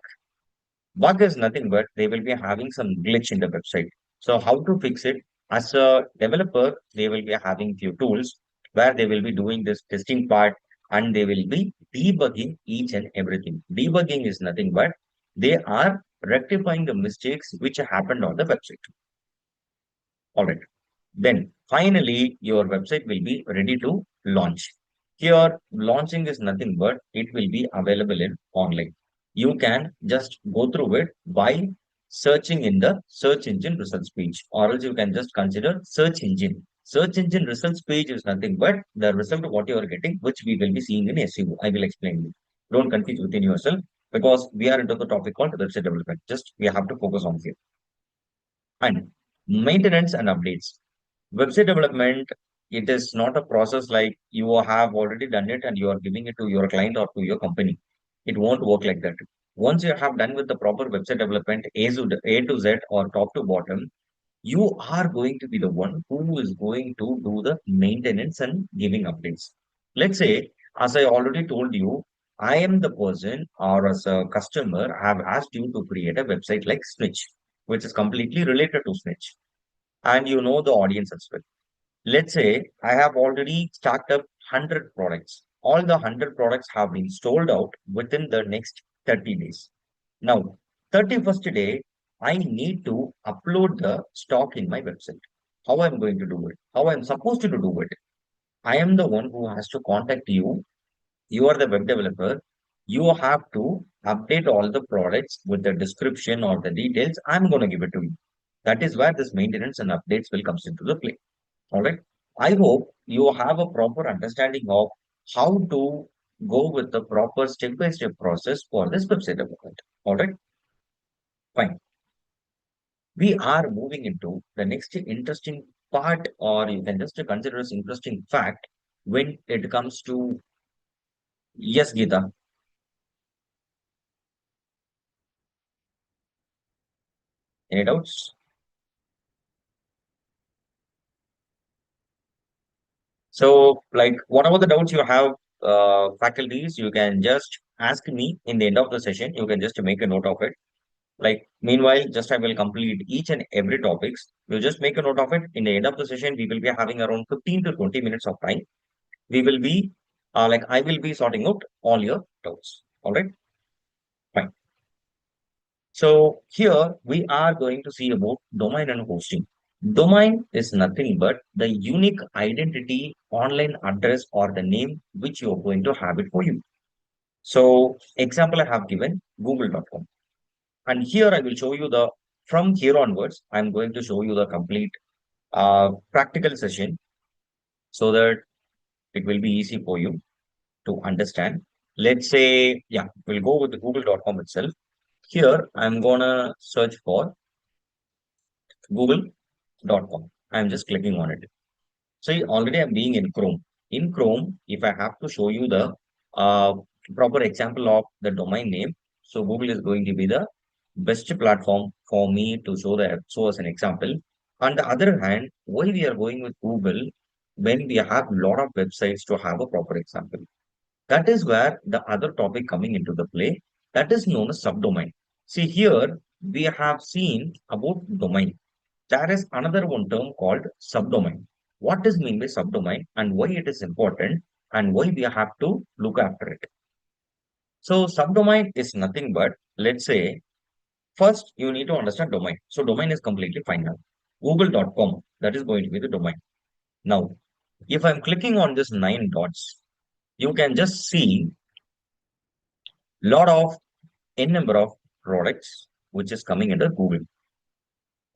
Bug is nothing but they will be having some glitch in the website. So how to fix it? As a developer, they will be having few tools where they will be doing this testing part and they will be debugging each and everything. Debugging is nothing but they are rectifying the mistakes which happened on the website. All right. Then finally, your website will be ready to launch. Here, launching is nothing but it will be available in online. You can just go through it by searching in the search engine results page, or else you can just consider search engine. Search engine results page is nothing but the result of what you are getting, which we will be seeing in SEO. I will explain you. Don't confuse within yourself because we are into the topic called website development. Just we have to focus on here. And maintenance and updates. Website development, it is not a process like you have already done it and you are giving it to your client or to your company. It won't work like that. Once you have done with the proper website development, A to Z or top to bottom, you are going to be the one who is going to do the maintenance and giving updates. Let's say, as I already told you, I am the person or as a customer, I have asked you to create a website like Snitch, which is completely related to Snitch. And you know the audience as well. Let's say I have already stacked up 100 products. All the 100 products have been sold out within the next 30 days. Now, 31st day, I need to upload the stock in my website. How I'm going to do it? How I'm supposed to do it? I am the one who has to contact you. You are the web developer. You have to update all the products with the description or the details. I'm going to give it to you. That is where this maintenance and updates will comes into the play. All right. I hope you have a proper understanding of how to go with the proper step-by-step process for this website development. All right. Fine. We are moving into the next interesting part, or you can just consider as interesting fact when it comes to yes, Geeta. Any doubts? So, like, whatever the doubts you have, faculties, you can just ask me in the end of the session. You can just make a note of it. Like, meanwhile, just I will complete each and every topics. You just make a note of it. In the end of the session, we will be having around 15 to 20 minutes of time. We will be, I will be sorting out all your doubts. All right, fine. So here we are going to see about domain and hosting. Domain is nothing but the unique identity online address or the name which you are going to have it for you. So example I have given google.com. And here I will show you the, from here onwards, I'm going to show you the complete practical session so that it will be easy for you to understand. Let's say, yeah, we'll go with the google.com itself. Here, I'm gonna search for google.com. I'm just clicking on it. So already I'm being in Chrome. In Chrome, if I have to show you the uh, proper example of the domain name, so Google is going to be the best platform for me to show as an example. On the other hand, why we are going with Google when we have a lot of websites to have a proper example? That is where the other topic coming into the play that is known as subdomain. See here, we have seen about domain. There is another one term called subdomain. What is mean by subdomain and why it is important and why we have to look after it? So subdomain is nothing but, let's say, first you need to understand domain. So domain is completely fine now. Google.com, that is going to be the domain. Now, if I'm clicking on this 9 dots, you can just see lot of n number of products which is coming under Google.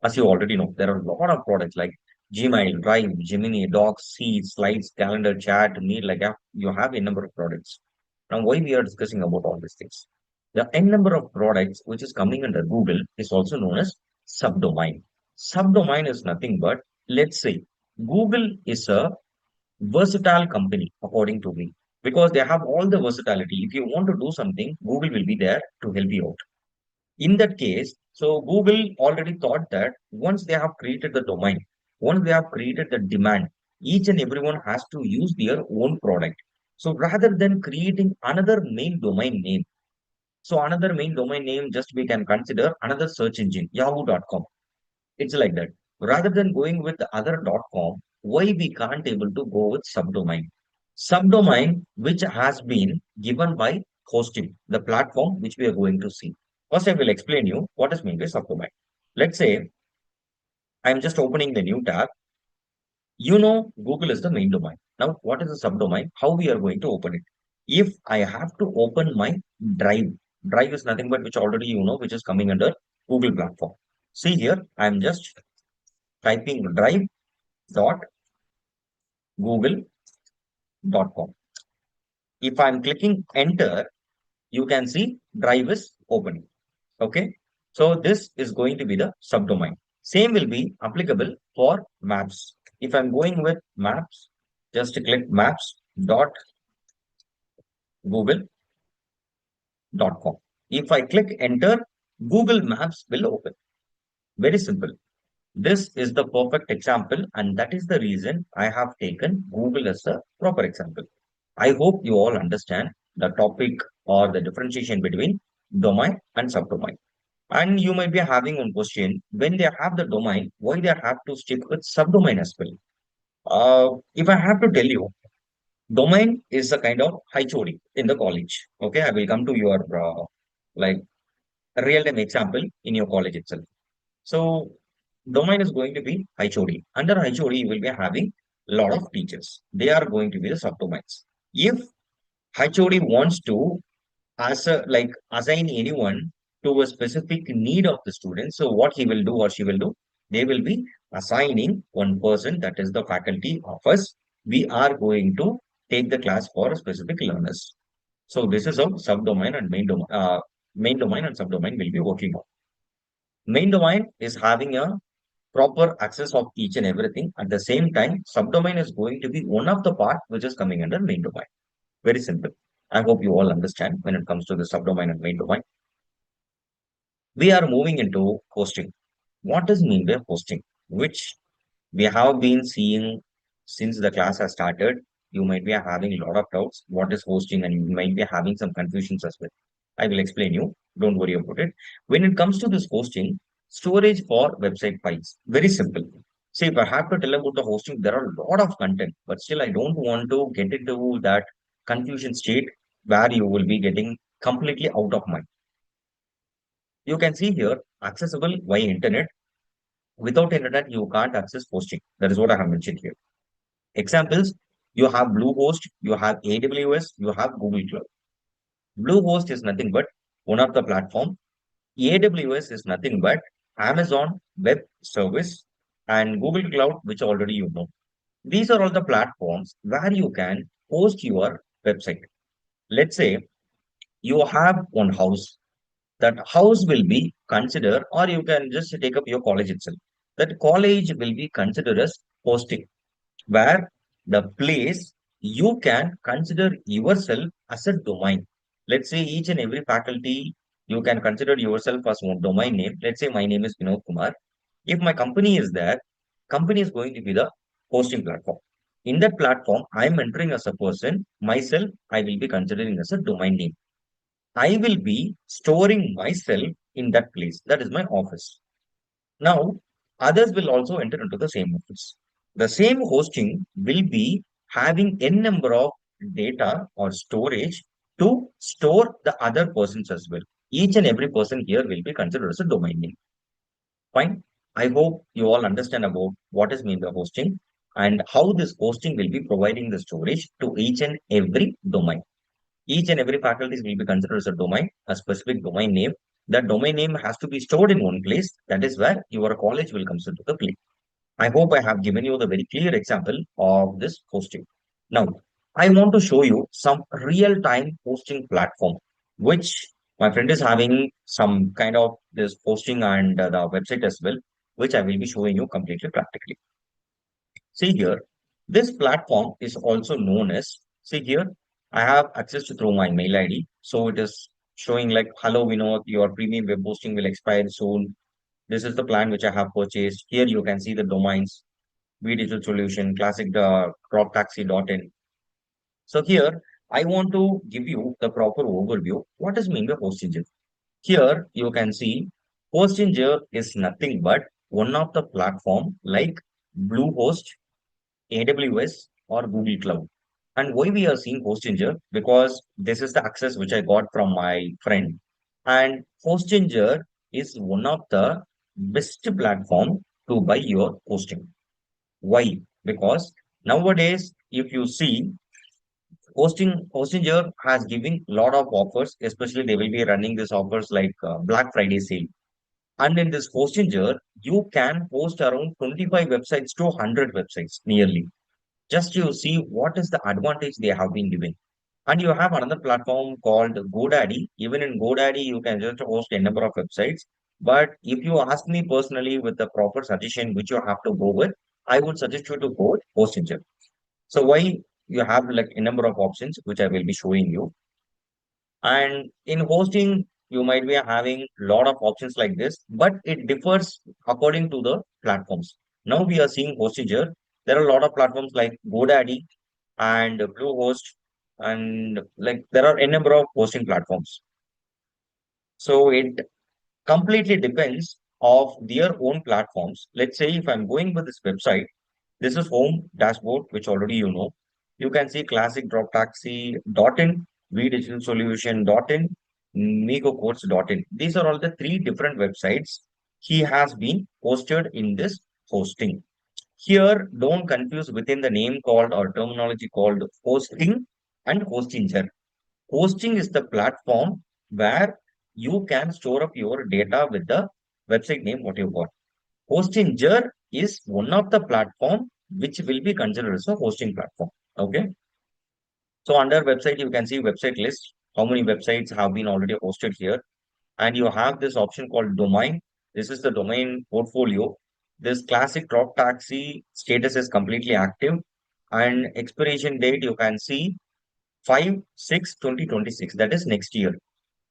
As you already know, there are a lot of products like Gmail, Drive, Gemini, Docs, Sheets, Slides, Calendar, Chat, Meet, like you have a number of products. Now, why we are discussing about all these things? The n number of products which is coming under Google is also known as subdomain. Subdomain is nothing but, let's say, Google is a versatile company, according to me, because they have all the versatility. If you want to do something, Google will be there to help you out. In that case, so Google already thought that once they have created the domain, once they have created the demand, each and everyone has to use their own product. So rather than creating another main domain name, so another main domain name, just we can consider another search engine, yahoo.com. It's like that. Rather than going with the other .com, why we can't able to go with subdomain? Subdomain which has been given by hosting, the platform which we are going to see. First, I will explain you what is meant by subdomain. Let's say I'm just opening the new tab. You know, Google is the main domain. Now, what is the subdomain? How we are going to open it? If I have to open my Drive, Drive is nothing but which already you know, which is coming under Google platform. See here, I'm just typing drive dot google.com. If I'm clicking enter, you can see drive is opening. Okay. So this is going to be the subdomain. Same will be applicable for maps. If I'm going with maps, just click maps dot google.com. If I click enter, Google Maps will open. Very simple. This is the perfect example, and that is the reason I have taken Google as a proper example. I hope you all understand the topic or the differentiation between domain and subdomain. And you might be having one question, when they have the domain, why they have to stick with subdomain as well? If I have to tell you, domain is a kind of HOD in the college. Okay, I will come to your like real-time example in your college itself. So domain is going to be HOD. Under HOD, you will be having a lot of teachers. They are going to be the subdomains. If HOD wants to assign anyone to a specific need of the student, so what he will do or she will do, they will be assigning one person, that is the faculty of us. We are going to take the class for a specific learners. So this is how subdomain and main domain and subdomain will be working on. Main domain is having a proper access of each and everything. At the same time, subdomain is going to be one of the part which is coming under main domain. Very simple. I hope you all understand when it comes to the subdomain and main domain. We are moving into hosting. What does mean by hosting? Which we have been seeing since the class has started. You might be having a lot of doubts. What is hosting? And you might be having some confusions as well. I will explain you. Don't worry about it. When it comes to this hosting, storage for website files, very simple. See, if I have to tell about the hosting, there are a lot of content, but still I don't want to get into that confusion state where you will be getting completely out of mind. You can see here, accessible via internet. Without internet, you can't access hosting. That is what I have mentioned here. Examples, you have Bluehost, you have AWS, you have Google Cloud. Bluehost is nothing but one of the platform. AWS is nothing but Amazon Web Service and Google Cloud, which already you know. These are all the platforms where you can host your website. Let's say you have one house. That house will be considered, or you can just take up your college itself. That college will be considered as hosting, where the place you can consider yourself as a domain. Let's say each and every faculty, you can consider yourself as one domain name. Let's say my name is Vinod Kumar. If my company is there, company is going to be the hosting platform. In that platform, I'm entering as a person, myself, I will be considering as a domain name. I will be storing myself in that place. That is my office. Now, others will also enter into the same office. The same hosting will be having n number of data or storage to store the other persons as well. Each and every person here will be considered as a domain name. Fine. I hope you all understand about what is mean by hosting and how this hosting will be providing the storage to each and every domain. Each and every faculties will be considered as a domain, a specific domain name. That domain name has to be stored in one place. That is where your college will come into the play. I hope I have given you the very clear example of this hosting. Now, I want to show you some real-time hosting platform, which my friend is having some kind of this hosting and the website as well, which I will be showing you completely practically. See here, this platform is also known as, see here, I have access to through my mail ID. So it is showing like, hello, Vinod, your premium web hosting will expire soon. This is the plan which I have purchased. Here you can see the domains. Digital Solution, classic croptaxi.in. So here, I want to give you the proper overview. What does mean by Hostinger? Here, you can see Hostinger is nothing but one of the platform like Bluehost, AWS, or Google Cloud. And why we are seeing Hostinger? Because this is the access which I got from my friend. And Hostinger is one of the best platform to buy your hosting. Why? Because nowadays, if you see, Hostinger has giving lot of offers, especially they will be running these offers like Black Friday sale. And in this Hostinger, you can host around 25 websites to 100 websites nearly. Just to see what is the advantage they have been giving. And you have another platform called GoDaddy. Even in GoDaddy, you can just host a number of websites. But if you ask me personally with the proper suggestion which you have to go with, I would suggest you to go with Hostinger. So why you have like a number of options which I will be showing you. And in hosting, you might be having a lot of options like this, but it differs according to the platforms. Now we are seeing Hostinger. There are a lot of platforms like GoDaddy and Bluehost, and like there are a number of hosting platforms. So it completely depends of their own platforms. Let's say if I'm going with this website, this is home dashboard, which already you know. You can see classic droptaxi.in, vdigitalsolution.in, migocourse.in. These are all the three different websites he has been hosted in this hosting. Here, don't confuse within the name called or terminology called hosting and hostinger. Hosting is the platform where you can store up your data with the website name, what you got. Hostinger is one of the platform which will be considered as a hosting platform. Okay. So under website, you can see website list, how many websites have been already hosted here. And you have this option called domain. This is the domain portfolio. This classic drop taxi status is completely active. And expiration date, you can see 5/6/2026. That is next year.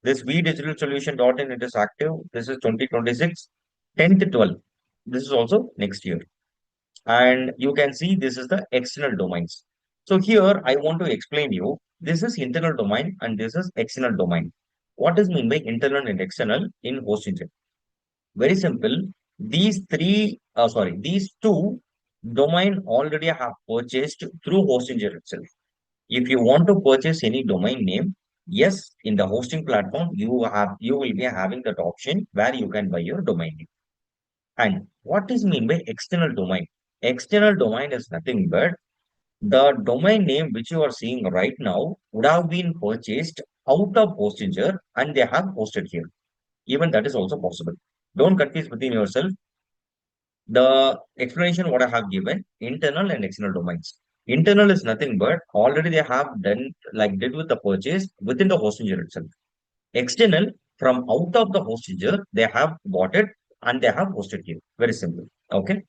This vdigitalsolution.in, it is active. This is 2026, 10th 12. This is also next year. And you can see this is the external domains. So here I want to explain you, this is internal domain and this is external domain. What does mean by internal and external in host engine? Very simple. These two domain already have purchased through host engine itself. If you want to purchase any domain name, yes, in the hosting platform, you will be having that option where you can buy your domain name. And what is mean by external domain? External domain is nothing but the domain name which you are seeing right now would have been purchased out of Hostinger and they have hosted here. Even that is also possible. Don't confuse within yourself. The explanation what I have given, internal and external domains. Internal is nothing but already they have done like did with the purchase within the Hostinger itself. External from out of the Hostinger, they have bought it and they have hosted here. Very simple. Okay.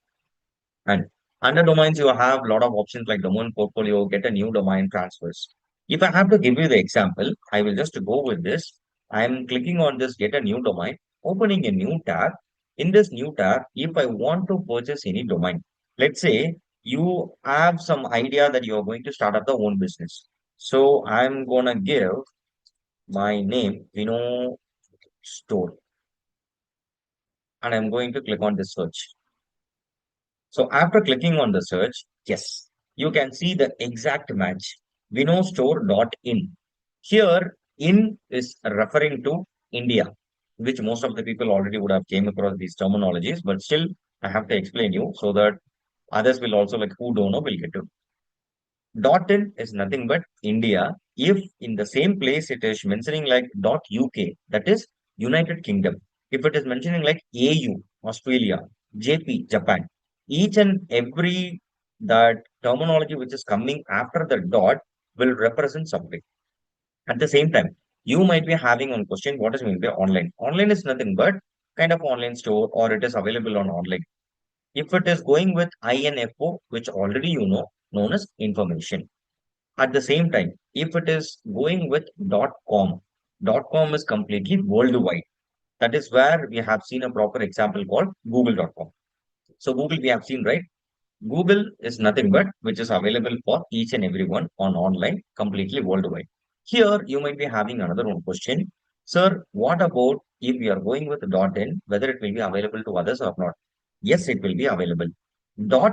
And under domains, you have a lot of options like domain portfolio, get a new domain transfers. If I have to give you the example, I will just go with this. I'm clicking on this get a new domain, opening a new tab. In this new tab, if I want to purchase any domain, let's say you have some idea that you are going to start up the own business. So I'm gonna give my name, Store, and I'm going to click on the search. So after clicking on the search, yes, you can see the exact match, winostore.in. Here, in is referring to India, which most of the people already would have came across these terminologies, but still I have to explain you so that others will also like who don't know will get to. .in is nothing but India. If in the same place it is mentioning like .uk, that is United Kingdom. If it is mentioning like AU, Australia, JP, Japan, each and every that terminology which is coming after the dot will represent something. At the same time, you might be having one question, what is mean by online? Online is nothing but kind of online store or it is available on online. If it is going with INFO, which already you know, known as information. At the same time, if it is going with .com, .com is completely worldwide. That is where we have seen a proper example called Google.com. So Google we have seen, right? Google is nothing but which is available for each and everyone on online completely worldwide. Here you might be having another one question. Sir, what about if we are going with .in, whether it will be available to others or not? Yes, it will be available.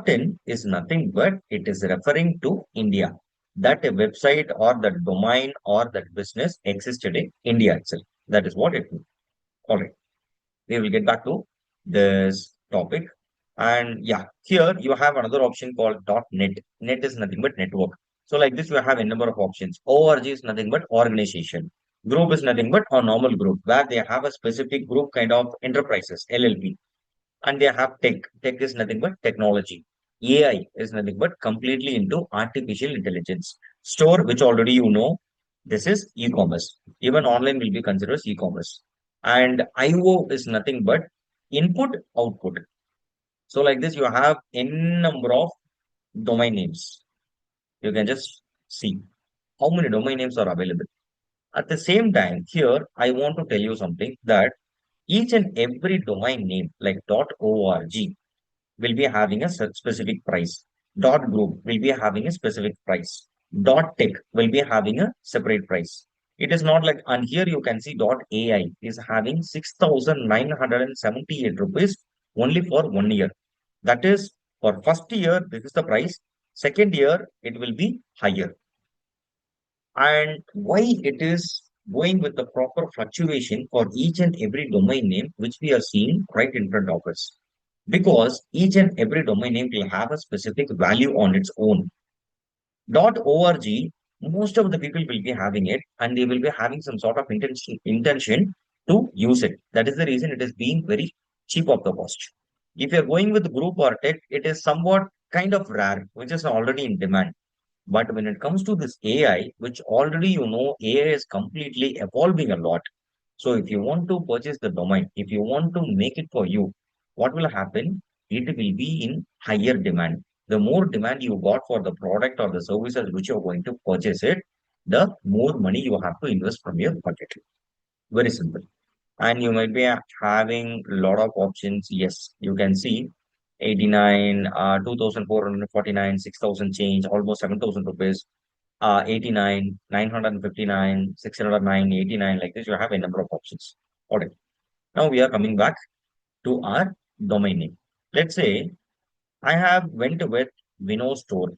.in is nothing but it is referring to India. That a website or that domain or that business existed in India itself. That is what it means. All right, we will get back to this topic. And yeah, here you have another option called .net. Net is nothing but network. So like this, you have a number of options. Org is nothing but organization. Group is nothing but a normal group where they have a specific group kind of enterprises, LLP. And they have tech. Tech is nothing but technology. AI is nothing but completely into artificial intelligence. Store, which already you know, this is e-commerce. Even online will be considered as e-commerce. And IO is nothing but input, output. So like this, you have n number of domain names. You can just see how many domain names are available. At the same time, here I want to tell you something that each and every domain name like .org will be having a specific price. Group will be having a specific price. Tech will be having a separate price. It is not like, and here you can see .ai is having 6,978 rupees only for 1 year. That is for first year, this is the price. Second year, it will be higher. And why it is going with the proper fluctuation for each and every domain name, which we are seeing right in front of us. Because each and every domain name will have a specific value on its own. .org, most of the people will be having it and they will be having some sort of intention to use it. That is the reason it is being very cheap of the cost. If you're going with group or tech, it is somewhat kind of rare, which is already in demand. But when it comes to this AI, which already you know, AI is completely evolving a lot. So if you want to purchase the domain, if you want to make it for you, what will happen? It will be in higher demand. The more demand you got for the product or the services which you're going to purchase it, the more money you have to invest from your pocket. Very simple. And you might be having a lot of options. Yes, you can see 89, 2,449, 6,000 change, almost 7,000 rupees, 89, 959, 609, 89, like this. You have a number of options. All right. Now we are coming back to our domain name. Let's say I have went with Vino store.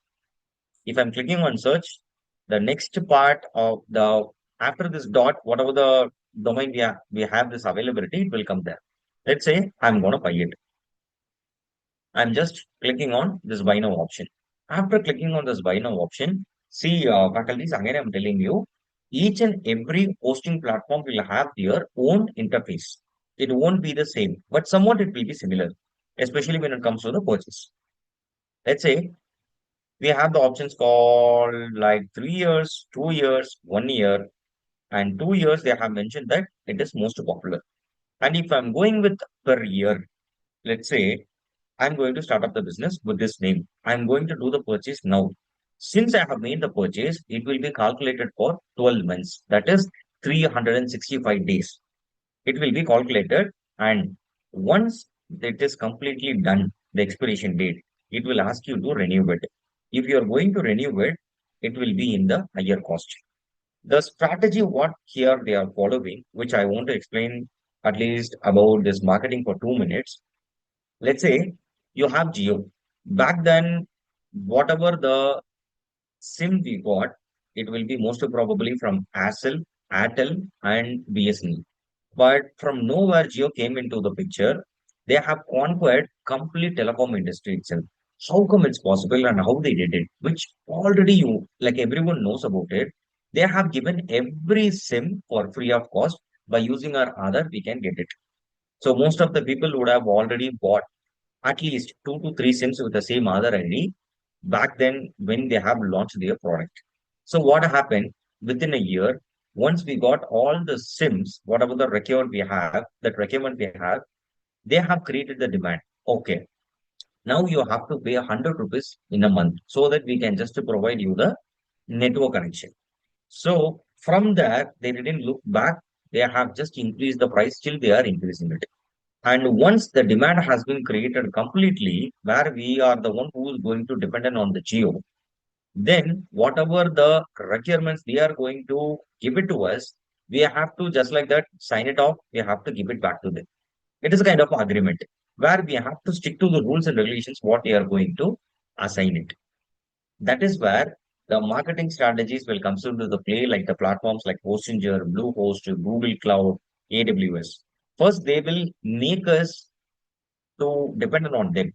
If I'm clicking on search, the next part of the after this dot, whatever the domain we have this availability, it will come there. Let's say I'm going to buy it. I'm just clicking on this buy now option. After clicking on this buy now option, see faculties, again I'm telling you, each and every hosting platform will have their own interface. It won't be the same, but somewhat it will be similar, especially when it comes to the purchase. Let's say we have the options called like 3 years, 2 years, 1 year, and 2 years. They have mentioned that it is most popular. And if I'm going with per year, let's say I'm going to start up the business with this name. I'm going to do the purchase now. Since I have made the purchase, it will be calculated for 12 months. That is 365 days. It will be calculated, and once it is completely done, the expiration date, it will ask you to renew it. If you are going to renew it, it will be in the higher cost. The strategy what here they are following, which I want to explain at least about this marketing for 2 minutes. Let's say you have Geo. Back then, whatever the SIM we got, it will be most probably from ASL, Airtel, and BSNL. But from nowhere, Geo came into the picture. They have conquered complete telecom industry itself. How come it's possible and how they did it? Which already you like everyone knows about it. They have given every SIM for free of cost. By using our Aadhaar, we can get it. So most of the people would have already bought at least 2 to 3 SIMs with the same Aadhaar ID back then when they have launched their product. So what happened within a year, once we got all the SIMs, whatever the requirement we have, that requirement we have, they have created the demand. Okay, now you have to pay 100 rupees in a month so that we can just provide you the network connection. So from there, they didn't look back. They have just increased the price, still they are increasing it. And once the demand has been created completely, where we are the one who is going to dependent on the geo, then whatever the requirements they are going to give it to us, we have to just like that sign it off. We have to give it back to them. It is a kind of agreement where we have to stick to the rules and regulations what they are going to assign it. That is where the marketing strategies will come into the play, like the platforms like Hostinger, Bluehost, Google Cloud, AWS. First, they will make us to depend on them.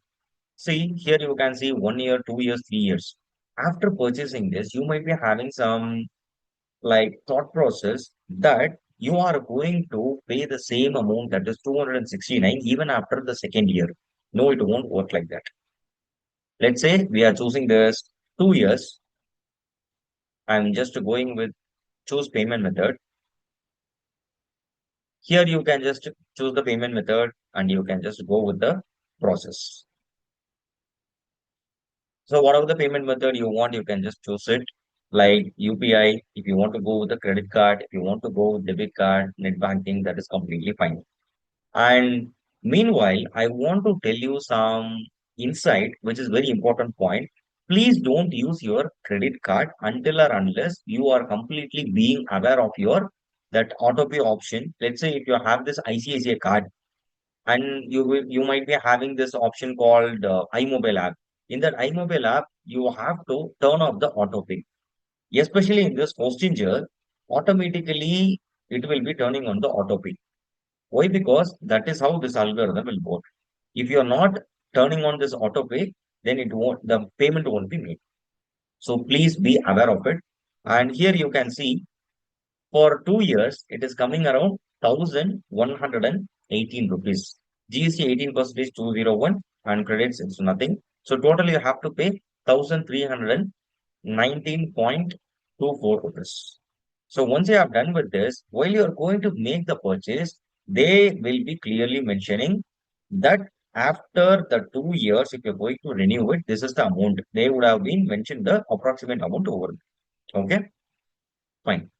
See, here you can see 1 year, 2 years, 3 years. After purchasing this, you might be having some like thought process that you are going to pay the same amount, that is 269, even after the second year. No, it won't work like that. Let's say we are choosing this 2 years. I'm just going with choose payment method. Here you can just choose the payment method and you can just go with the process. So whatever the payment method you want, you can just choose it. Like UPI, if you want to go with the credit card, if you want to go with debit card, net banking, that is completely fine. And meanwhile, I want to tell you some insight, which is very important point. Please don't use your credit card until or unless you are completely being aware of your that auto pay option. Let's say if you have this ICICI card and you might be having this option called iMobile app. In that iMobile app, you have to turn off the auto pay. Especially in this Hostinger, automatically it will be turning on the auto pay. Why? Because that is how this algorithm will work. If you are not turning on this auto pay, then it won't the payment won't be made. So please be aware of it. And here you can see for 2 years, it is coming around 1,118 rupees. GST 18% 201 and credits it's nothing. So totally you have to pay 1,319.24 rupees. So once you have done with this, while you are going to make the purchase, they will be clearly mentioning that after the 2 years, if you're going to renew it, this is the amount. They would have been mentioned the approximate amount over. Okay, fine.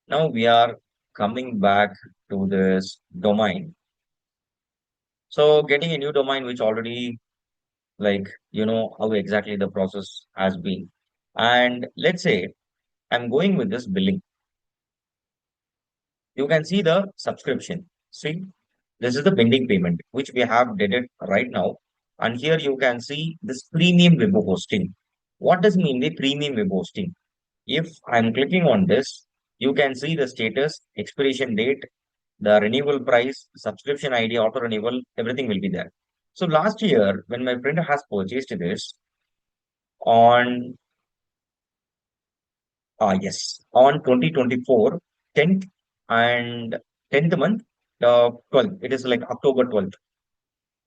Now we are coming back to this domain. So getting a new domain, which already like, how exactly the process has been. And let's say I'm going with this billing. You can see the subscription. See, this is the pending payment, which we have did it right now. And here you can see this premium web hosting. What does mean the premium web hosting? If I'm clicking on this, you can see the status, expiration date, the renewal price, subscription ID, auto renewal, everything will be there. So last year, when my friend has purchased this on, on 2024, 10th and 10th month, 12th, it is like October 12th.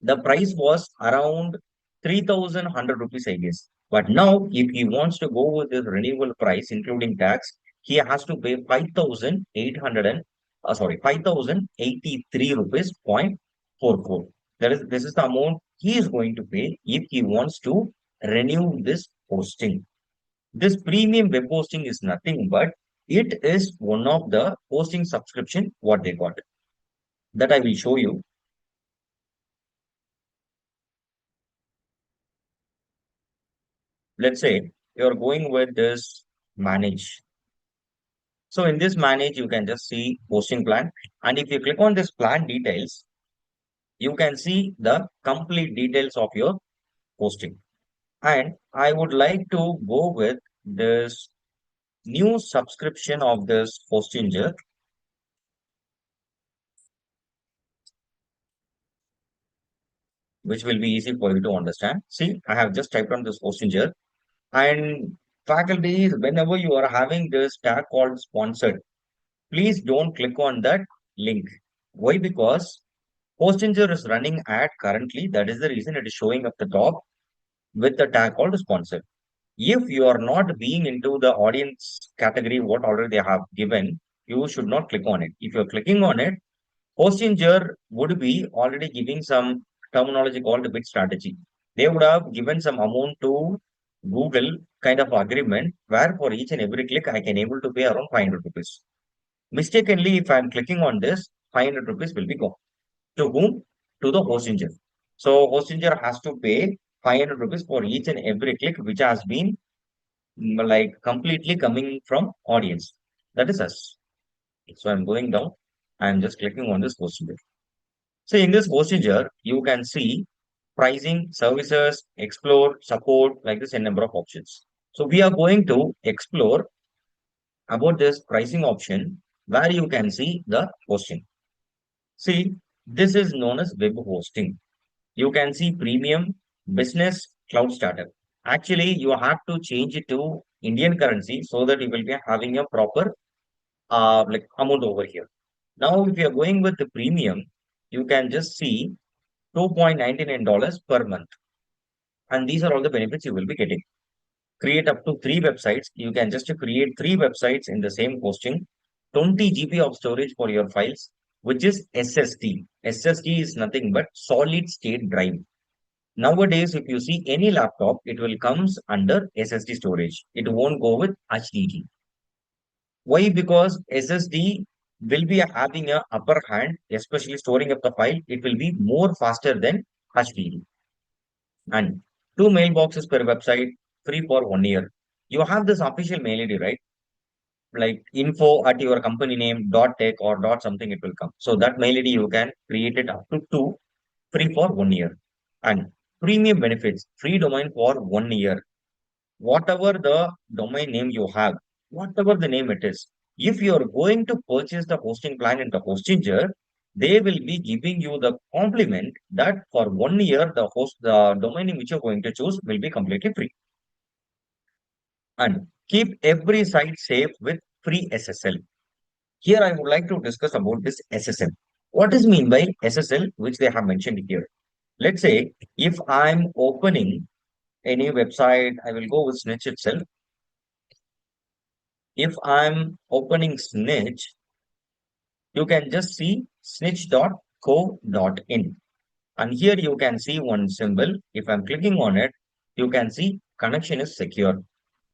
The price was around 3,100 rupees, I guess. But now, if he wants to go with the renewal price, including tax, he has to pay 5,800 and, 5,083 rupees point 44. This is the amount he is going to pay if he wants to renew this hosting. This premium web hosting is nothing but it is one of the hosting subscription what they got. That I will show you. Let's say you're going with this manage. So in this manage, you can just see hosting plan. And if you click on this plan details, you can see the complete details of your hosting. And I would like to go with this new subscription of this Hostinger, which will be easy for you to understand. See, I have just typed on this Hostinger. And faculty, whenever you are having this tag called sponsored, please don't click on that link. Why? Because Hostinger is running ad currently. That is the reason it is showing up the top with the tag called sponsor. If you are not being into the audience category, what already they have given, you should not click on it. If you're clicking on it, Hostinger would be already giving some terminology called bid strategy. They would have given some amount to Google kind of agreement where for each and every click I can able to pay around 500 rupees. Mistakenly, if I'm clicking on this, 500 rupees will be gone. To whom? to the Hostinger. So Hostinger has to pay 500 rupees for each and every click which has been like completely coming from audience. That is us. So I'm going down. I'm just clicking on this Hostinger. So in this Hostinger, you can see pricing, services, explore, support, like this, a number of options. So we are going to explore about this pricing option where you can see the hosting. See, this is known as web hosting. You can see premium, business, cloud startup. Actually, you have to change it to Indian currency so that you will be having a proper like amount over here. Now, if you are going with the premium, you can just see $2.99 per month. And these are all the benefits you will be getting. Create up to 3 websites. You can just create 3 websites in the same hosting, 20 GB of storage for your files, which is SSD. SSD is nothing but solid state drive. Nowadays, if you see any laptop, it will comes under SSD storage. It won't go with HDD. Why? Because SSD will be having a upper hand, especially storing up the file. It will be more faster than HDD. And 2 mailboxes per website, free for 1 year. You have this official mail ID, right? Like info at your company name, dot tech or dot something, it will come. So that mail ID you can create it up to 2, free for 1 year. And premium benefits, free domain for 1 year. Whatever the domain name you have, whatever the name it is, if you are going to purchase the hosting plan in the Hostinger, they will be giving you the compliment that for 1 year, the domain name which you're going to choose will be completely free. And keep every site safe with free SSL. Here, I would like to discuss about this SSL. What is mean by SSL, which they have mentioned here? Let's say if I'm opening any website, I will go with Snitch itself. If I'm opening Snitch, you can just see snitch.co.in. And here you can see one symbol. If I'm clicking on it, you can see connection is secure.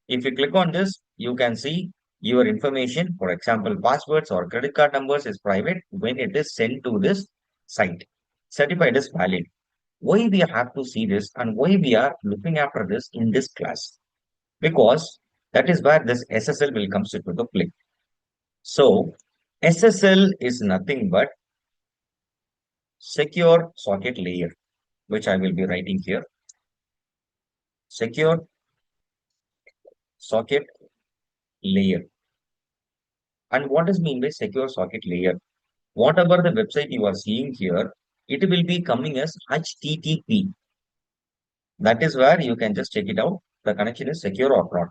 If you click on this, you can see your information, for example, passwords or credit card numbers is private when it is sent to this site. Certified is valid. Why we have to see this and why we are looking after this in this class? Because that is where this SSL will come into the play. So SSL is nothing but secure socket layer, which I will be writing here. Secure socket layer. And what does mean by secure socket layer? Whatever the website you are seeing here, it will be coming as HTTP. That is where you can just check it out. The connection is secure or not.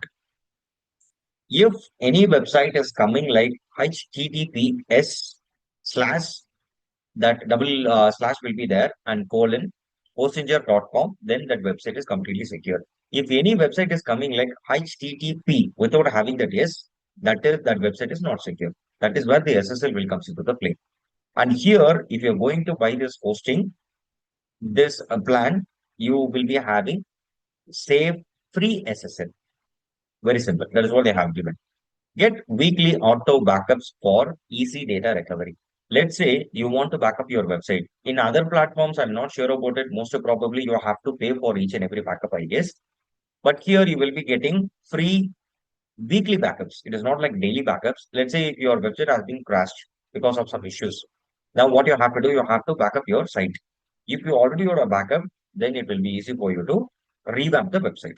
If any website is coming like HTTPS slash, that double slash will be there and colon hostinger.com, then that website is completely secure. If any website is coming like HTTP without having that S, that website is not secure. That is where the SSL will come into the play. And here, if you're going to buy this hosting, this plan, you will be having save free SSL. Very simple. That is what they have given. Get weekly auto backups for easy data recovery. Let's say you want to back up your website. In other platforms, I'm not sure about it. Most probably you have to pay for each and every backup, I guess. But here you will be getting free weekly backups. It is not like daily backups. Let's say if your website has been crashed because of some issues. Now what you have to do, you have to back up your site. If you already have a backup, then it will be easy for you to revamp the website.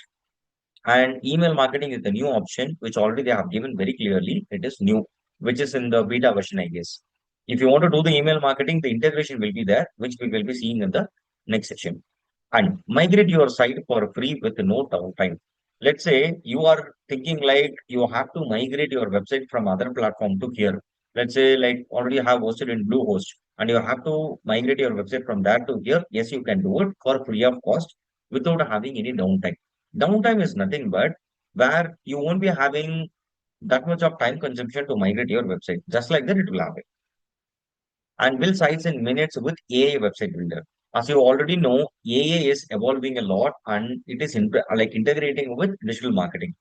And email marketing is the new option, which already they have given very clearly. It is new, which is in the beta version, I guess. If you want to do the email marketing, the integration will be there, which we will be seeing in the next section. And migrate your site for free with no downtime. Let's say you are thinking like you have to migrate your website from other platform to here. Let's say like already have hosted in Bluehost and you have to migrate your website from there to here. Yes, you can do it for free of cost without having any downtime. Downtime is nothing but where you won't be having that much of time consumption to migrate your website. Just like that, it will happen. And build sites in minutes with AI website builder. As you already know, AI is evolving a lot and it is like integrating with digital marketing.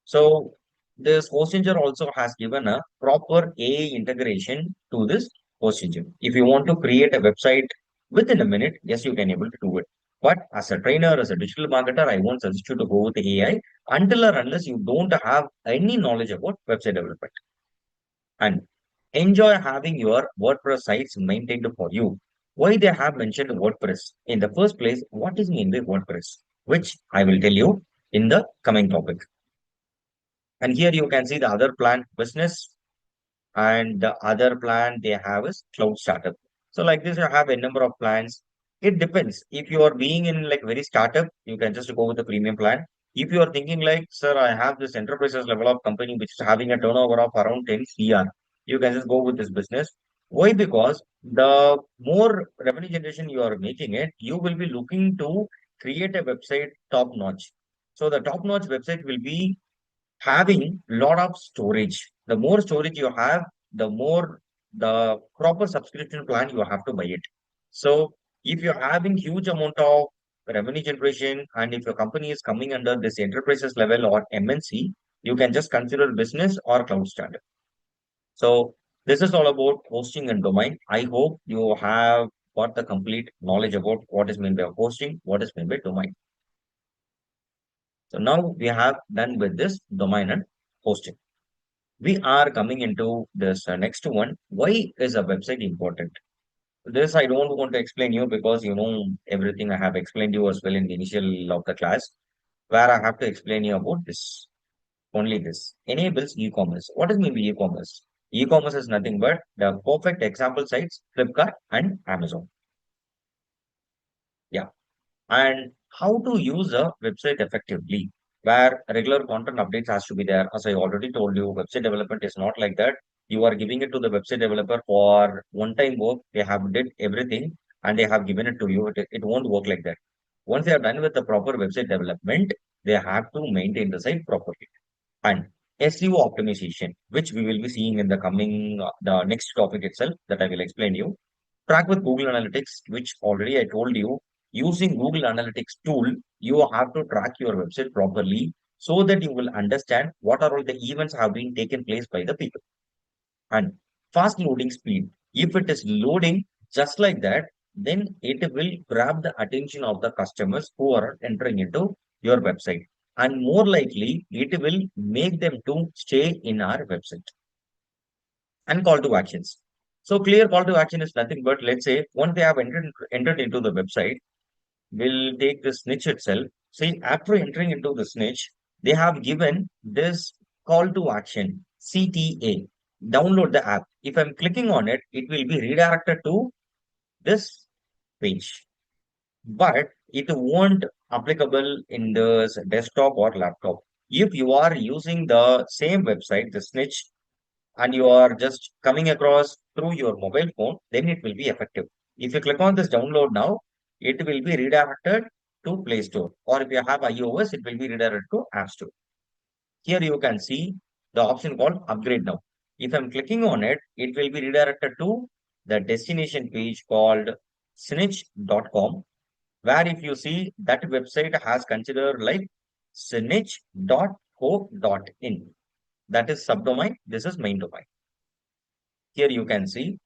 So this Hostinger also has given a proper AI integration to this Hostinger. If you want to create a website Within a minute, yes, you can able to do it. But as a trainer, as a digital marketer, I won't suggest you to go with the AI until or unless you don't have any knowledge about website development. And enjoy having your WordPress sites maintained for you. Why they have mentioned WordPress? In the first place, what is mean by WordPress? Which I will tell you in the coming topic. And here you can see the other plan, business, and the other plan they have is cloud startup. So like this, you have a number of plans. It depends. If you are being in like very startup, you can just go with the premium plan. If you are thinking like, sir, I have this enterprises level of company which is having a turnover of around 10 CR, you can just go with this business. Why? Because the more revenue generation you are making it, you will be looking to create a website top notch. So the top notch website will be having lot of storage. The more storage you have, the more the proper subscription plan you have to buy it. So if you're having huge amount of revenue generation and if your company is coming under this enterprises level or MNC, you can just consider business or cloud standard. So this is all about hosting and domain. I hope you have got the complete knowledge about what is meant by hosting, what is meant by domain. So now we have done with this domain and hosting. We are coming into this next one. Why is a website important? This I don't want to explain you because you know everything I have explained you as well in the initial of the class, where I have to explain you about this. Only this enables e-commerce. What does mean by e-commerce? E-commerce is nothing but the perfect example sites, Flipkart and Amazon. Yeah. And how to use a website effectively, where regular content updates has to be there. As I already told you, website development is not like that. You are giving it to the website developer for one-time work. They have did everything and they have given it to you. It won't work like that. Once they are done with the proper website development, they have to maintain the site properly. And SEO optimization, which we will be seeing in the coming the next topic itself that I will explain you. Track with Google Analytics, which already I told you, using Google Analytics tool, you have to track your website properly so that you will understand what are all the events have been taken place by the people. And fast loading speed. If it is loading just like that, then it will grab the attention of the customers who are entering into your website. And more likely, it will make them to stay in our website. And call to actions. So clear call to action is nothing but let's say once they have entered into the website, we'll take this niche itself. See, after entering into this niche, they have given this call to action, CTA. Download the app. If I'm clicking on it, it will be redirected to this page. But it won't applicable in the desktop or laptop. If you are using the same website, the niche, and you are just coming across through your mobile phone, then it will be effective. If you click on this download now, it will be redirected to Play Store. Or if you have iOS, it will be redirected to App Store. Here you can see the option called upgrade now. If I'm clicking on it, it will be redirected to the destination page called snitch.com, where if you see that website has considered like snitch.co.in. That is subdomain. This is main domain. Here you can see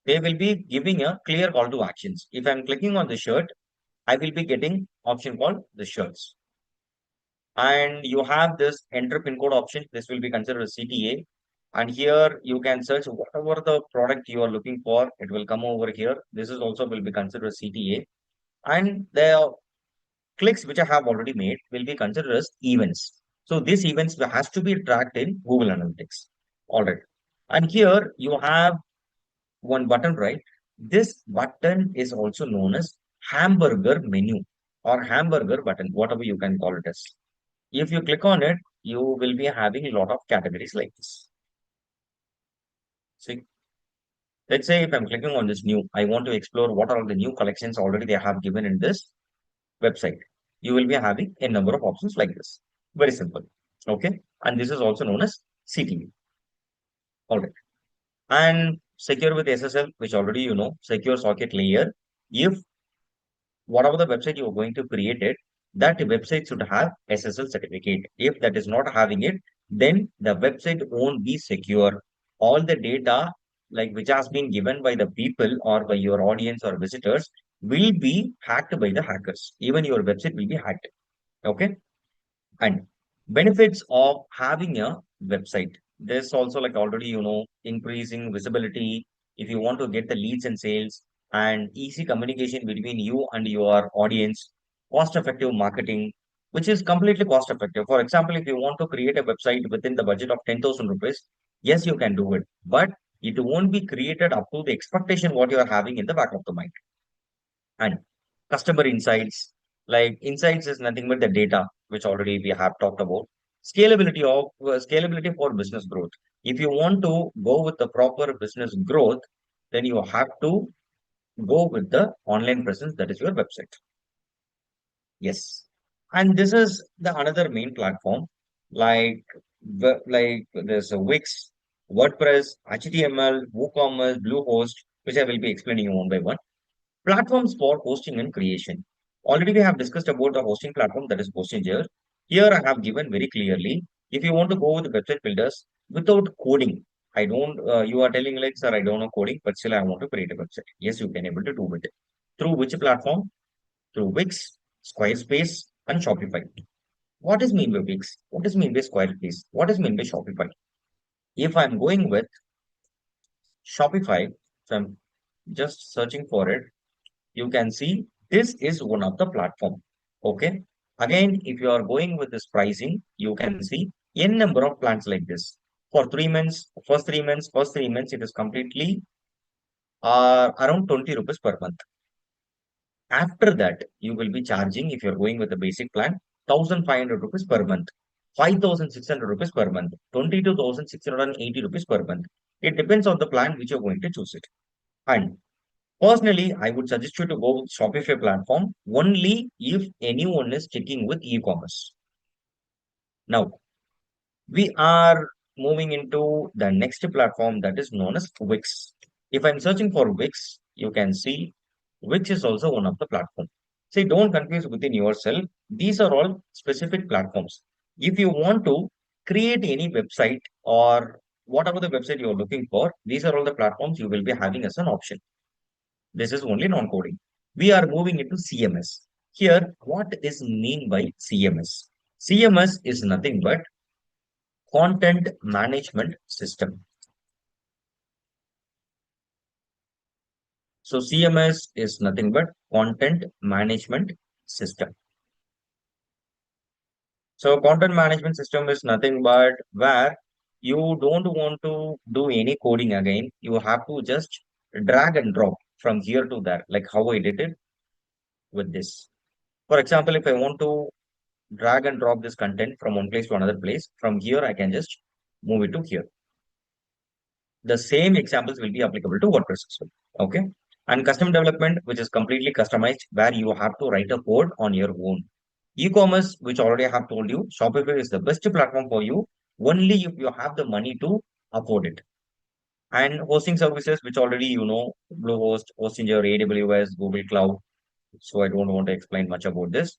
they will be giving a clear call to actions. If I'm clicking on the shirt, I will be getting option called the shirts. And you have this enter pin code option. This will be considered a CTA. And here you can search whatever the product you are looking for. It will come over here. This is also will be considered a CTA. And the clicks which I have already made will be considered as events. So these events has to be tracked in Google Analytics. All right. And here you have one button, right? This button is also known as hamburger menu or hamburger button, whatever you can call it as. If you click on it, you will be having a lot of categories like this. See, let's say if I'm clicking on this new, I want to explore what are the new collections already they have given in this website. You will be having a number of options like this. Very simple. Okay. And this is also known as CTV. All right. And secure with SSL, which already you know, secure socket layer. If whatever the website you are going to create it, that website should have SSL certificate. If that is not having it, then the website won't be secure. All the data which has been given by the people or by your audience or visitors will be hacked by the hackers. Even your website will be hacked. Okay. And benefits of having a website. There's also already, increasing visibility if you want to get the leads and sales and easy communication between you and your audience, cost effective marketing, which is completely cost effective. For example, if you want to create a website within the budget of 10,000 rupees, yes, you can do it, but it won't be created up to the expectation what you are having in the back of the mind. And customer insights, insights is nothing but the data, which already we have talked about. Scalability for business growth. If you want to go with the proper business growth, then you have to go with the online presence, that is your website. Yes. And this is the another main platform, like there's a Wix, WordPress, HTML, WooCommerce, Bluehost, which I will be explaining one by one. Platforms for hosting and creation. Already we have discussed about the hosting platform, that is Hostinger. Here I have given very clearly, if you want to go with website builders without coding, I don't, you are telling like, sir, I don't know coding, but still I want to create a website. Yes, you can able to do it. Through which platform? Through Wix, Squarespace, and Shopify. What is mean by Wix? What is mean by Squarespace? What is mean by Shopify? If I'm going with Shopify, so I'm just searching for it, you can see this is one of the platform. Okay. Again, if you are going with this pricing, you can see n number of plans like this. For 3 months, first 3 months, it is completely around 20 rupees per month. After that, you will be charging, if you're going with the basic plan, 1,500 rupees per month, 5,600 rupees per month, 22,680 rupees per month. It depends on the plan which you're going to choose it. And personally, I would suggest you to go with Shopify platform only if anyone is checking with e-commerce. Now, we are moving into the next platform that is known as Wix. If I'm searching for Wix, you can see Wix is also one of the platform. See, don't confuse within yourself. These are all specific platforms. If you want to create any website or whatever the website you're looking for, these are all the platforms you will be having as an option. This is only non-coding. We are moving into CMS. Here, what is mean by CMS? CMS is nothing but content management system. So CMS is nothing but content management system. So content management system is nothing but where you don't want to do any coding again. You have to just drag and drop from here to there, like how I did it with this. For example, if I want to drag and drop this content from one place to another place, from here I can just move it to here. The same examples will be applicable to WordPress as well. Okay. And custom development, which is completely customized, where you have to write a code on your own. E-commerce, which already I have told you, Shopify is the best platform for you, only if you have the money to afford it. And hosting services, which already you know, Bluehost, Hostinger, AWS, Google Cloud. So I don't want to explain much about this.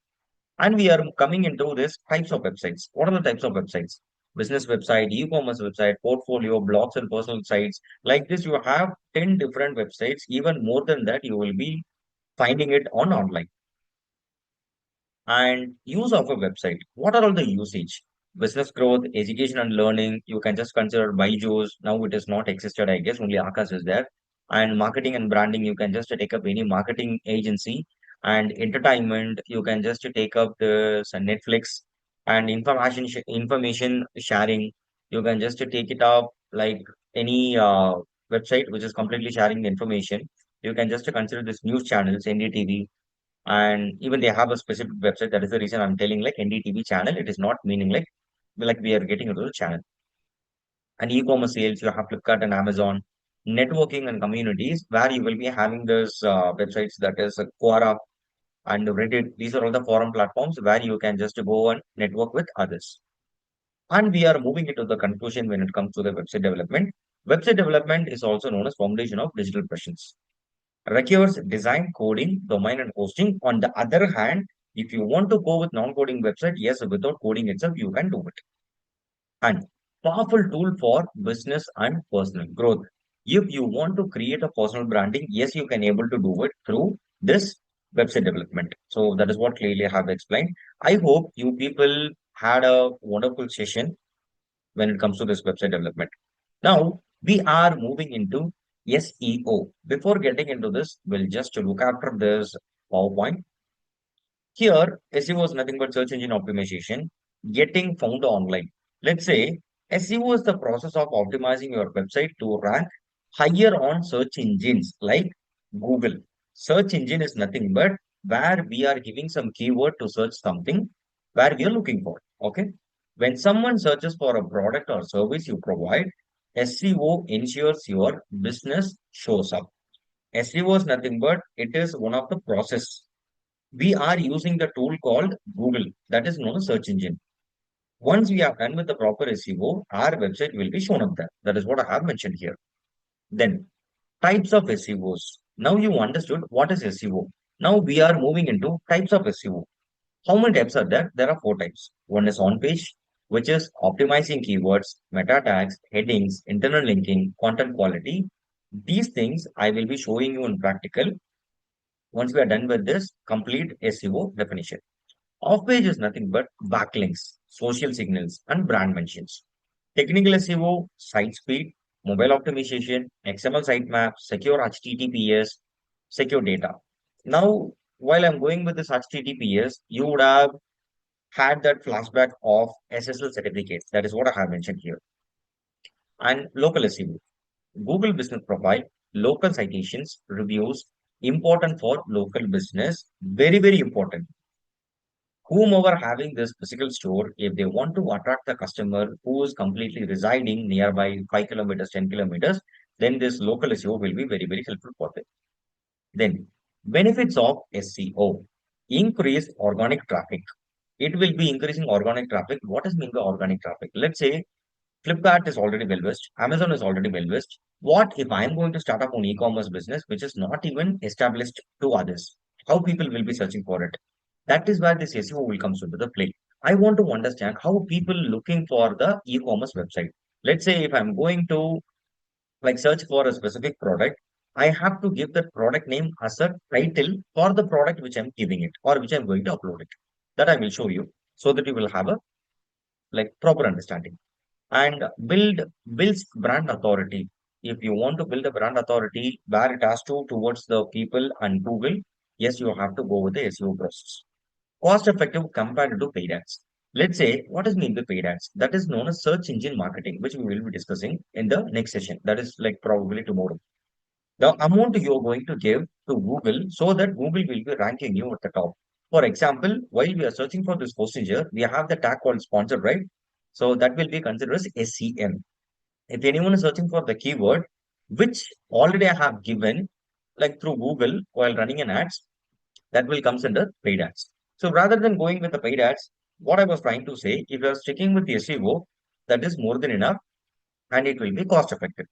And we are coming into this types of websites. What are the types of websites? Business website, e-commerce website, portfolio, blogs and personal sites. Like this, you have 10 different websites. Even more than that, you will be finding it on online. And use of a website. What are all the usage? Business growth, education and learning. You can just consider Byju's. Now it is not existed, I guess. Only Akash is there. And marketing and branding, you can just take up any marketing agency. And entertainment, you can just take up this Netflix. And information sharing, you can just take it up like any website which is completely sharing the information. You can just consider this news channels, NDTV, and even they have a specific website. That is the reason I'm telling like NDTV channel. It is not meaning like we are getting into the channel. And e-commerce sales, you have Flipkart and Amazon. Networking and communities, where you will be having this websites, that is Quora and Reddit. These are all the forum platforms where you can just go and network with others. And we are moving into the conclusion when it comes to the website development. Website development is also known as foundation of digital presence. Requires design, coding, domain, and hosting. On the other hand, if you want to go with non-coding website, yes, without coding itself, you can do it. And powerful tool for business and personal growth. If you want to create a personal branding, yes, you can able to do it through this website development. So that is what clearly I have explained. I hope you people had a wonderful session when it comes to this website development. Now we are moving into SEO. Before getting into this, we'll just look after this PowerPoint. Here, SEO is nothing but search engine optimization, getting found online. Let's say SEO is the process of optimizing your website to rank higher on search engines like Google. Search engine is nothing but where we are giving some keyword to search something where we are looking for. Okay. When someone searches for a product or service you provide, SEO ensures your business shows up. SEO is nothing but it is one of the process. We are using the tool called Google, that is known as search engine. Once we are done with the proper SEO, our website will be shown up there. That is what I have mentioned here. Then types of SEOs. Now you understood what is SEO. Now we are moving into types of SEO. How many types are there? There are 4 types. One is on page, which is optimizing keywords, meta tags, headings, internal linking, content quality. These things I will be showing you in practical. Once we are done with this complete SEO definition. Off-page is nothing but backlinks, social signals, and brand mentions. Technical SEO, site speed, mobile optimization, XML sitemap, secure HTTPS, secure data. Now, while I'm going with this HTTPS, you would have had that flashback of SSL certificates. That is what I have mentioned here. And local SEO, Google Business Profile, local citations, reviews, important for local business, very, very important. Whomever having this physical store, if they want to attract the customer who is completely residing nearby 5 kilometers, 10 kilometers, then this local SEO will be very, very helpful for them. Then benefits of SEO, increase organic traffic. It will be increasing organic traffic. What does mean by organic traffic? Let's say Flipkart is already well versed, Amazon is already well versed. What if I am going to start up an e-commerce business which is not even established to others? How people will be searching for it? That is where this SEO will come into the play. I want to understand how people looking for the e-commerce website. Let's say if I'm going to like search for a specific product, I have to give that product name as a title for the product which I'm giving it or which I'm going to upload it. That I will show you so that you will have a like proper understanding. And builds brand authority. If you want to build a brand authority where it has to towards the people and Google, yes, you have to go with the SEO process. Cost effective compared to paid ads. Let's say, what does mean by paid ads? That is known as search engine marketing, which we will be discussing in the next session. That is like probably tomorrow. The amount you're going to give to Google so that Google will be ranking you at the top. For example, while we are searching for this procedure, we have the tag called sponsored, right? So that will be considered as SEM. If anyone is searching for the keyword, which already I have given, like through Google while running an ads, that will comes under paid ads. So rather than going with the paid ads, what I was trying to say, if you are sticking with the SEO, that is more than enough and it will be cost effective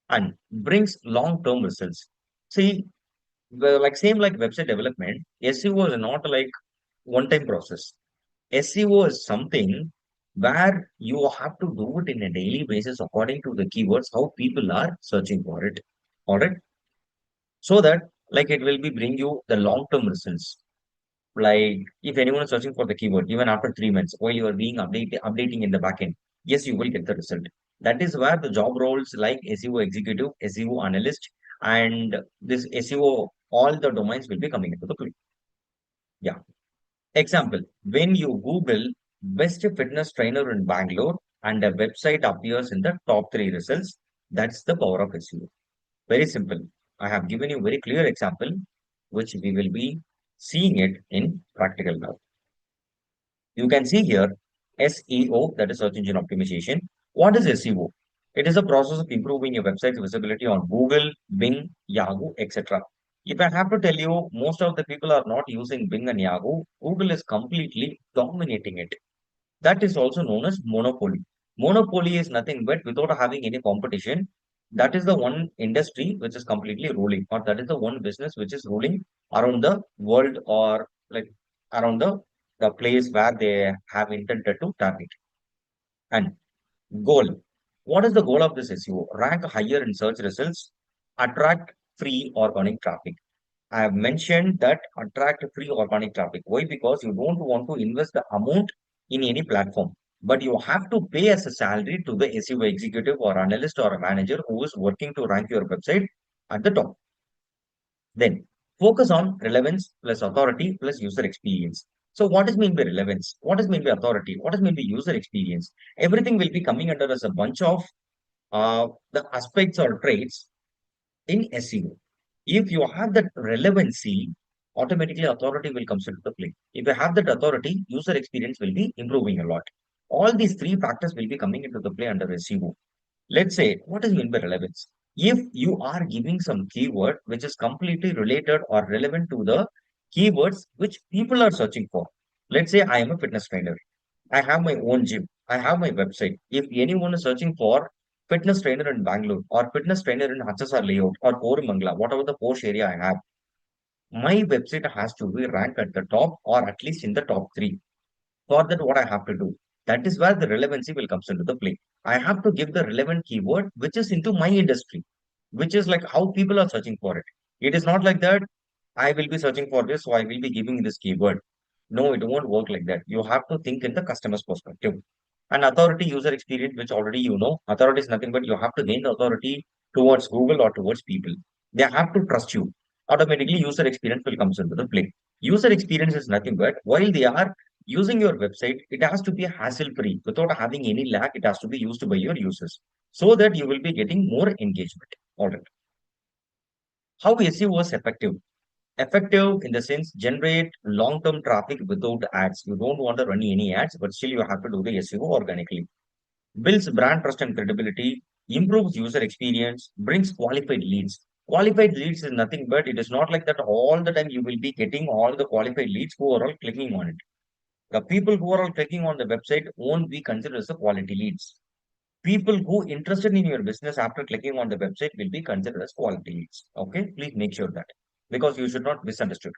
and brings long-term results. See, like same like website development, SEO is not like one-time process. SEO is something where you have to do it in a daily basis according to the keywords, how people are searching for it. All right. So that like it will be bring you the long-term results. Like if anyone is searching for the keyword, even after 3 months, while you are being updating in the backend, yes, you will get the result. That is where the job roles like SEO executive, SEO analyst, and this SEO, all the domains will be coming into the play. Yeah. Example, when you Google best fitness trainer in Bangalore and a website appears in the top 3 results, that's the power of SEO. Very simple. I have given you very clear example, which we will be seeing it in practical now. You can see here SEO, that is search engine optimization. What is SEO? It is a process of improving your website's visibility on Google, Bing, Yahoo, etc. If I have to tell you, most of the people are not using Bing and Yahoo. Google is completely dominating it. That is also known as monopoly. Monopoly is nothing but without having any competition. That is the one industry which is completely ruling, or that is the one business which is ruling around the world or like around the place where they have intended to target. And goal. What is the goal of this SEO? Rank higher in search results, attract free organic traffic. I have mentioned that attract free organic traffic. Why? Because you don't want to invest the amount in any platform, but you have to pay as a salary to the SEO executive or analyst or a manager who is working to rank your website at the top. Then focus on relevance plus authority plus user experience. So what is meant by relevance? What is meant by authority? What is meant by user experience? Everything will be coming under as a bunch of the aspects or traits in SEO. If you have that relevancy, automatically authority will come into the play. If you have that authority, user experience will be improving a lot. All these three factors will be coming into the play under SEO. Let's say, what is meant by relevance? If you are giving some keyword which is completely related or relevant to the keywords which people are searching for. Let's say I am a fitness trainer. I have my own gym. I have my website. If anyone is searching for fitness trainer in Bangalore or fitness trainer in HSR layout or Koramangala, whatever the posh area I have, my website has to be ranked at the top or at least in the top three. For that, what I have to do? That is where the relevancy will comes into the play. I have to give the relevant keyword which is into my industry, which is like how people are searching for it. It is not like that I will be searching for this, so I will be giving this keyword. No, it won't work like that. You have to think in the customer's perspective. And authority user experience, which already you know, authority is nothing but you have to gain the authority towards Google or towards people. They have to trust you. Automatically, user experience will comes into the play. User experience is nothing but while they are using your website, it has to be hassle free without having any lag. It has to be used by your users so that you will be getting more engagement. All right. How SEO was effective? Effective in the sense generate long-term traffic without ads. You don't want to run any ads, but still you have to do the SEO organically. Builds brand trust and credibility, improves user experience, brings qualified leads. Qualified leads is nothing but it is not like that all the time you will be getting all the qualified leads who are all clicking on it. The people who are all clicking on the website won't be considered as the quality leads. People who interested in your business after clicking on the website will be considered as quality leads. Okay, please make sure that because you should not misunderstood.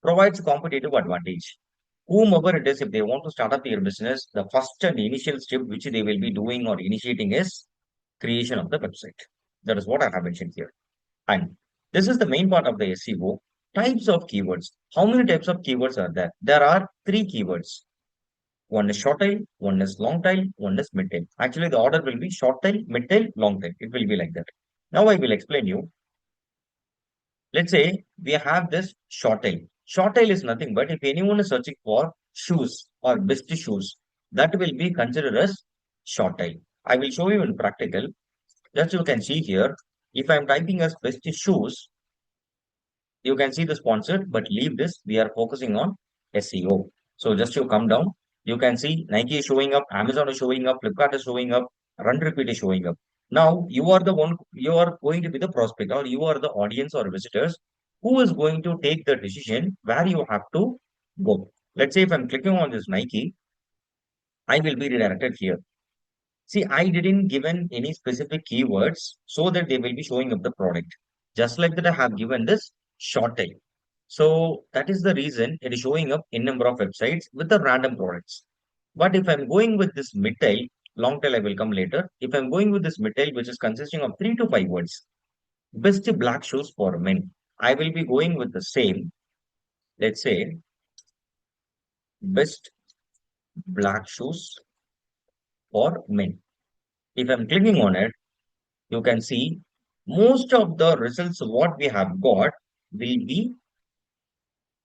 Provides competitive advantage. Whomever it is, if they want to start up their business, the first and initial step which they will be doing or initiating is creation of the website. That is what I have mentioned here. And this is the main part of the SEO. Types of keywords. How many types of keywords are there? There are three keywords. One is short tail, one is long tail, one is mid tail. Actually, the order will be short tail, mid tail, long tail. It will be like that. Now I will explain you. Let's say we have this short tail. Short tail is nothing but if anyone is searching for shoes or best shoes, that will be considered as short tail. I will show you in practical. Just you can see here. If I'm typing as best shoes, you can see the sponsored, but leave this. We are focusing on SEO. So just you come down, you can see Nike is showing up, Amazon is showing up, Flipkart is showing up, Run Repeat is showing up. Now you are the one, you are going to be the prospect or you are the audience or visitors who is going to take the decision where you have to go. Let's say if I'm clicking on this Nike, I will be redirected here. See, I didn't given any specific keywords so that they will be showing up the product. Just like that, I have given this short tail. So that is the reason it is showing up in number of websites with the random products. But if I'm going with this mid tail, long tail I will come later. If I'm going with this mid tail, which is consisting of 3 to 5 words, best black shoes for men, I will be going with the same. Let's say best black shoes for men. If I'm clicking on it, you can see most of the results what we have got will be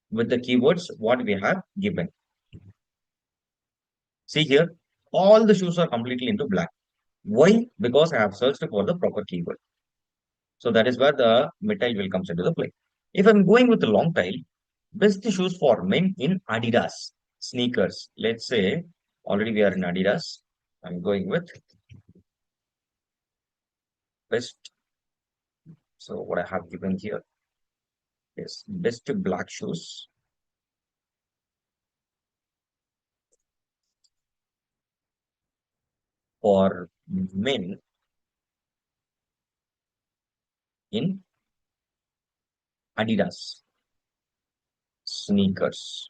with the keywords what we have given. See here, all the shoes are completely into black. Why? Because I have searched for the proper keyword. So that is where the mid tail will comes into the play. If I'm going with the long tail, best shoes for men in Adidas sneakers. Let's say already we are in Adidas. I'm going with best. So what I have given here is best black shoes for men in Adidas sneakers.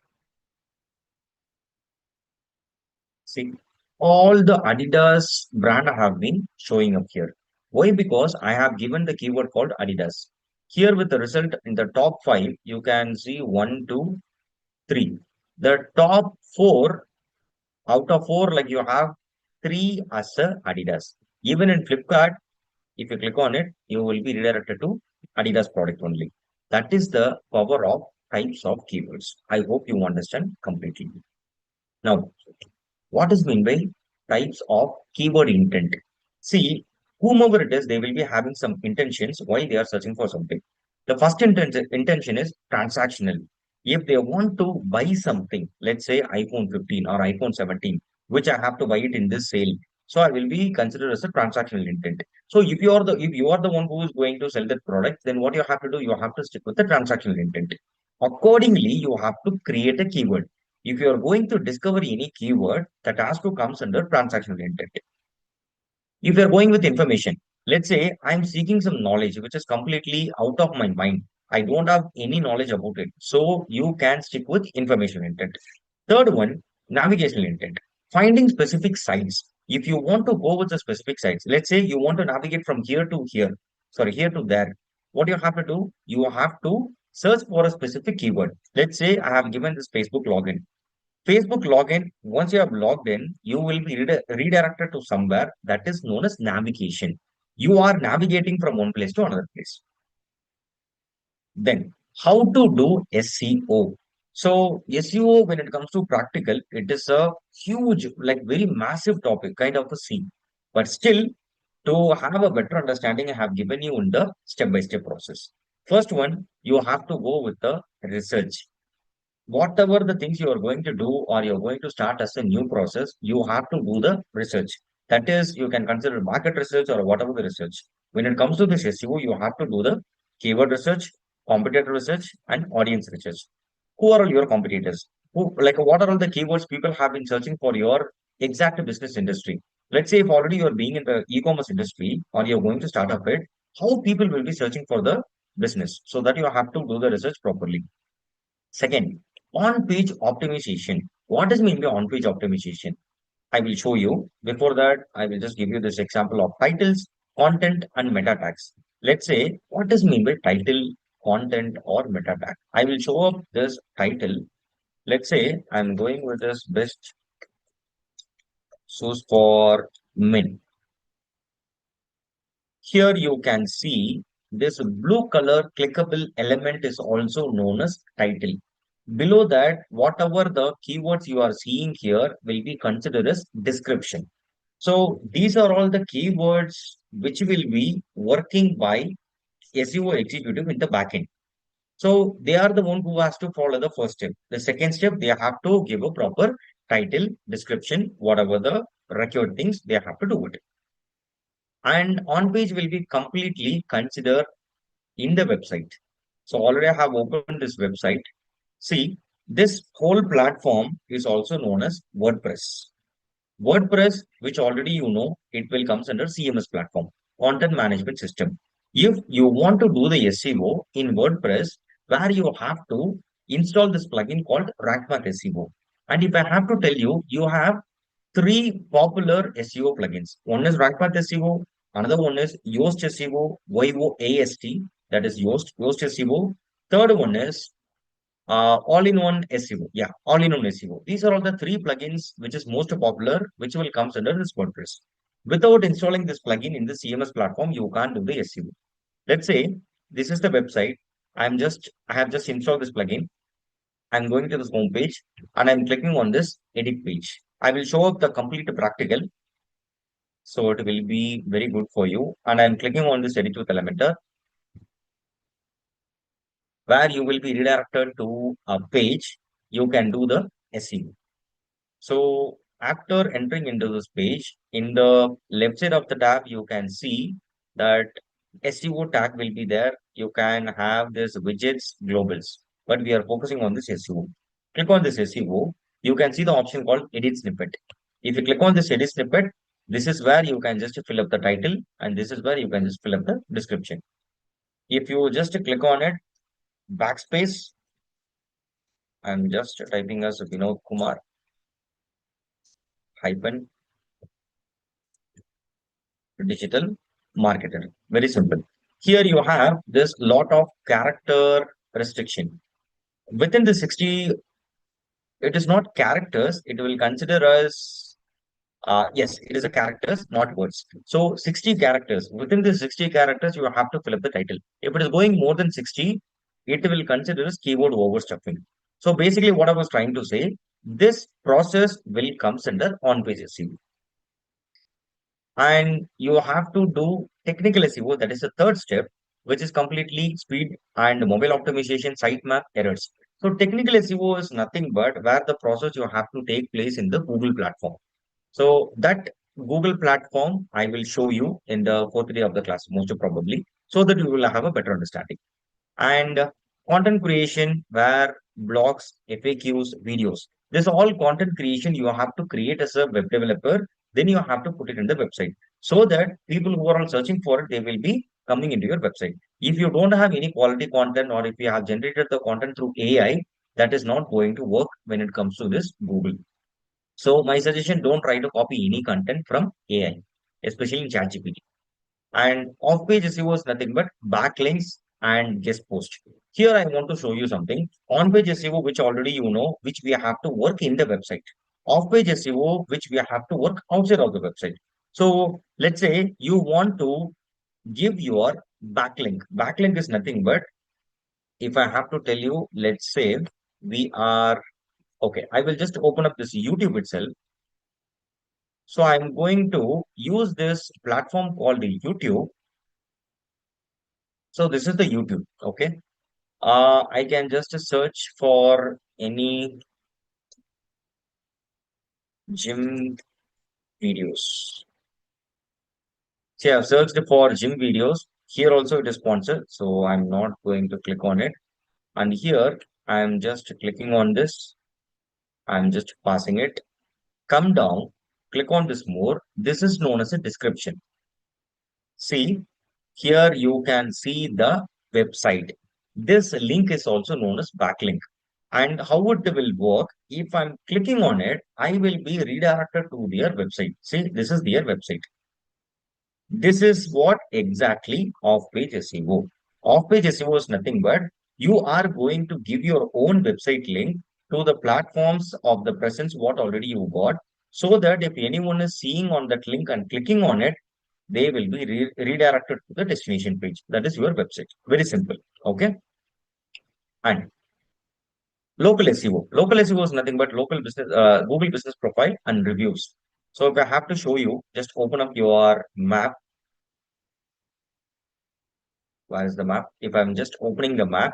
See, all the Adidas brand have been showing up here. Why? Because I have given the keyword called Adidas. Here with the result in the top five, you can see one, two, three. The top four out of four, like you have three as a Adidas. Even in Flipkart, if you click on it, you will be redirected to Adidas product only. That is the power of types of keywords. I hope you understand completely. Now, what is mean by types of keyword intent? See, whomever it is, they will be having some intentions while they are searching for something. The first intention is transactional. If they want to buy something, let's say iPhone 15 or iPhone 17, which I have to buy it in this sale, so I will be considered as a transactional intent. So if you are the one who is going to sell that product, then what you have to do, you have to stick with the transactional intent. Accordingly, you have to create a keyword. If you are going to discover any keyword, that has to comes under transactional intent. If you are going with information, let's say I'm seeking some knowledge which is completely out of my mind. I don't have any knowledge about it. So you can stick with information intent. Third one, navigational intent. Finding specific sites. If you want to go with the specific sites, let's say you want to navigate from here to here, sorry, here to there. What you have to do, you have to search for a specific keyword. Let's say I have given this Facebook login. Facebook login, once you have logged in, you will be redirected to somewhere that is known as navigation. You are navigating from one place to another place. Then, how to do SEO? So, SEO, when it comes to practical, it is a huge, like very massive topic, kind of a sea. But still, to have a better understanding, I have given you in the step-by-step process. First one, you have to go with the research. Whatever the things you are going to do or you're going to start as a new process, you have to do the research. That is, you can consider market research or whatever the research. When it comes to this SEO, you have to do the keyword research, competitor research, and audience research. Who are all your competitors? Who, like, what are all the keywords people have been searching for your exact business industry? Let's say if already you're being in the e-commerce industry or you're going to start up it, how people will be searching for the business, so that you have to do the research properly. Second, on-page optimization. What does mean by on-page optimization? I will show you. Before that, I will just give you this example of titles, content, and meta tags. Let's say, what does mean by title, content, or meta tag? I will show up this title. Let's say I'm going with this best shoes for men. Here you can see this blue color clickable element is also known as title. Below that, whatever the keywords you are seeing here will be considered as description. So these are all the keywords which will be working by SEO executive in the backend. So they are the one who has to follow the first step. The second step, they have to give a proper title, description, whatever the required things they have to do it. And on page will be completely considered in the website. So already I have opened this website. See, this whole platform is also known as WordPress. WordPress, which already you know, it will comes under CMS platform, content management system. If you want to do the SEO in WordPress, where you have to install this plugin called RankMath SEO. And if I have to tell you, you have three popular SEO plugins. One is RankMath SEO, another one is Yoast SEO, YOAST, that is Yoast SEO. Third one is all-in-one SEO. Yeah, all-in-one SEO. These are all the three plugins which is most popular, which will comes under this WordPress. Without installing this plugin in the CMS platform, you can't do the SEO. Let's say this is the website. I have just installed this plugin. I'm going to this home page and I'm clicking on this edit page. I will show up the complete practical. So it will be very good for you. And I'm clicking on this edit with Elementor, where you will be redirected to a page. You can do the SEO. So after entering into this page, in the left side of the tab, you can see that SEO tag will be there. You can have this widgets globals, but we are focusing on this SEO. Click on this SEO. You can see the option called edit snippet. If you click on this edit snippet, this is where you can just fill up the title and this is where you can just fill up the description. If you just click on it, backspace, I'm just typing as Vinod Kumar hyphen digital marketer. Very simple. Here you have this lot of character restriction. Within the 60, it is not characters, it will consider as yes, it is a characters, not words. So 60 characters. Within the 60 characters, you have to fill up the title. If it is going more than 60, it will consider as keyword overstuffing. So basically, what I was trying to say, this process will comes under on-page SEO. And you have to do technical SEO. That is the third step, which is completely speed and mobile optimization, sitemap errors. So technical SEO is nothing but where the process you have to take place in the Google platform. So that Google platform, I will show you in the fourth day of the class, most probably, so that you will have a better understanding. And content creation, where blogs, FAQs, videos. This all content creation you have to create as a web developer. Then you have to put it in the website so that people who are all searching for it, they will be coming into your website. If you don't have any quality content, or if you have generated the content through AI, that is not going to work when it comes to this Google. So my suggestion, don't try to copy any content from AI, especially in ChatGPT. And off-page SEO is nothing but backlinks and guest post. Here I want to show you something. On-page SEO, which already you know, which we have to work in the website. Off-page SEO, which we have to work outside of the website. So let's say you want to give your backlink. Backlink is nothing but, if I have to tell you, let's say we are, okay, I will just open up this YouTube itself. So I'm going to use this platform called the YouTube. So this is the YouTube, okay? I can just search for any gym videos. See, I've searched for gym videos. Here also it is sponsored, so I'm not going to click on it. And here I'm just clicking on this. I'm just passing it. Come down, click on this more. This is known as a description. See, here you can see the website. This link is also known as backlink. And how it will work, if I'm clicking on it, I will be redirected to their website. See, this is their website. This is what exactly off-page SEO. Off-page SEO is nothing but you are going to give your own website link to the platforms of the presence what already you got, so that if anyone is seeing on that link and clicking on it, they will be redirected to the destination page. That is your website. Very simple. Okay. And local SEO. Local SEO is nothing but local business, Google business profile and reviews. So if I have to show you, just open up your map. Where is the map? If I'm just opening the map,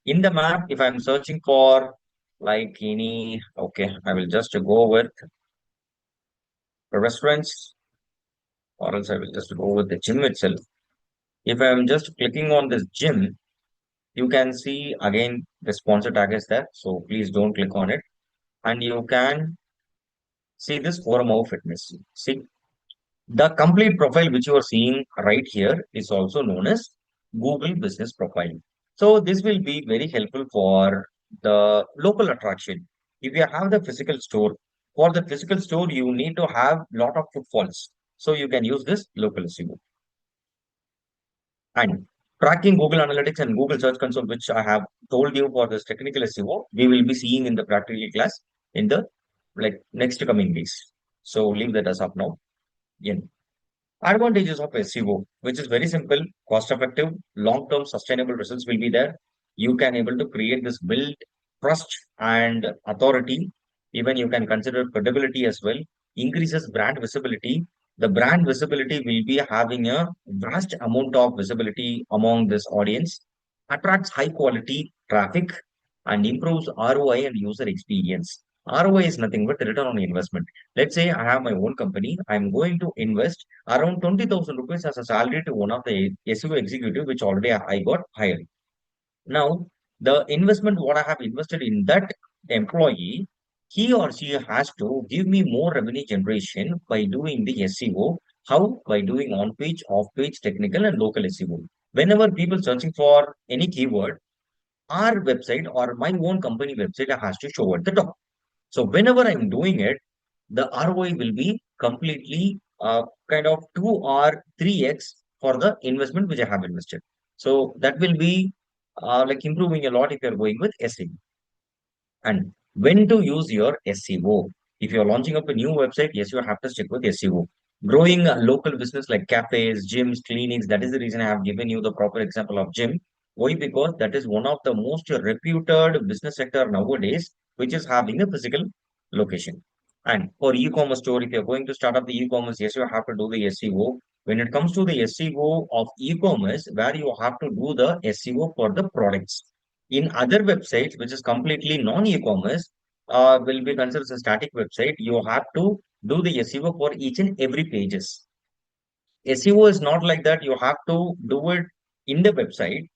in the map, if I'm searching for like any, okay, I will just go with restaurants, or else I will just go with the gym itself. If I'm just clicking on this gym, you can see again the sponsor tag is there. So please don't click on it. And you can see this forum of fitness. See, the complete profile which you are seeing right here is also known as Google Business Profile. So this will be very helpful for the local attraction. If you have the physical store, for the physical store, you need to have lot of footfalls. So you can use this local SEO. And tracking Google Analytics and Google Search Console, which I have told you for this technical SEO, we will be seeing in the practical class in the next coming days. So leave that as up now. In advantages of SEO, which is very simple, cost effective, long-term sustainable results will be there. You can able to create this build trust and authority. Even you can consider credibility as well. Increases brand visibility. The brand visibility will be having a vast amount of visibility among this audience, attracts high quality traffic, and improves ROI and user experience. ROI is nothing but return on investment. Let's say I have my own company. I'm going to invest around 20,000 rupees as a salary to one of the SEO executive, which already I got hired. Now, the investment, what I have invested in that employee, he or she has to give me more revenue generation by doing the SEO. How? By doing on-page, off-page, technical, and local SEO. Whenever people searching for any keyword, our website or my own company website has to show at the top. So whenever I'm doing it, the ROI will be completely kind of 2 or 3x for the investment which I have invested. So that will be like improving a lot if you're going with SEO. And when to use your SEO. If you're launching up a new website, yes, you have to stick with SEO. Growing a local business like cafes, gyms, clinics, that is the reason I have given you the proper example of gym. Why? Because that is one of the most reputed business sector nowadays, which is having a physical location. And for e-commerce store, if you're going to start up the e-commerce, yes, you have to do the SEO. When it comes to the SEO of e-commerce, where you have to do the SEO for the products. In other websites, which is completely non-e-commerce, will be considered as a static website, you have to do the SEO for each and every pages. SEO is not like that. You have to do it in the website.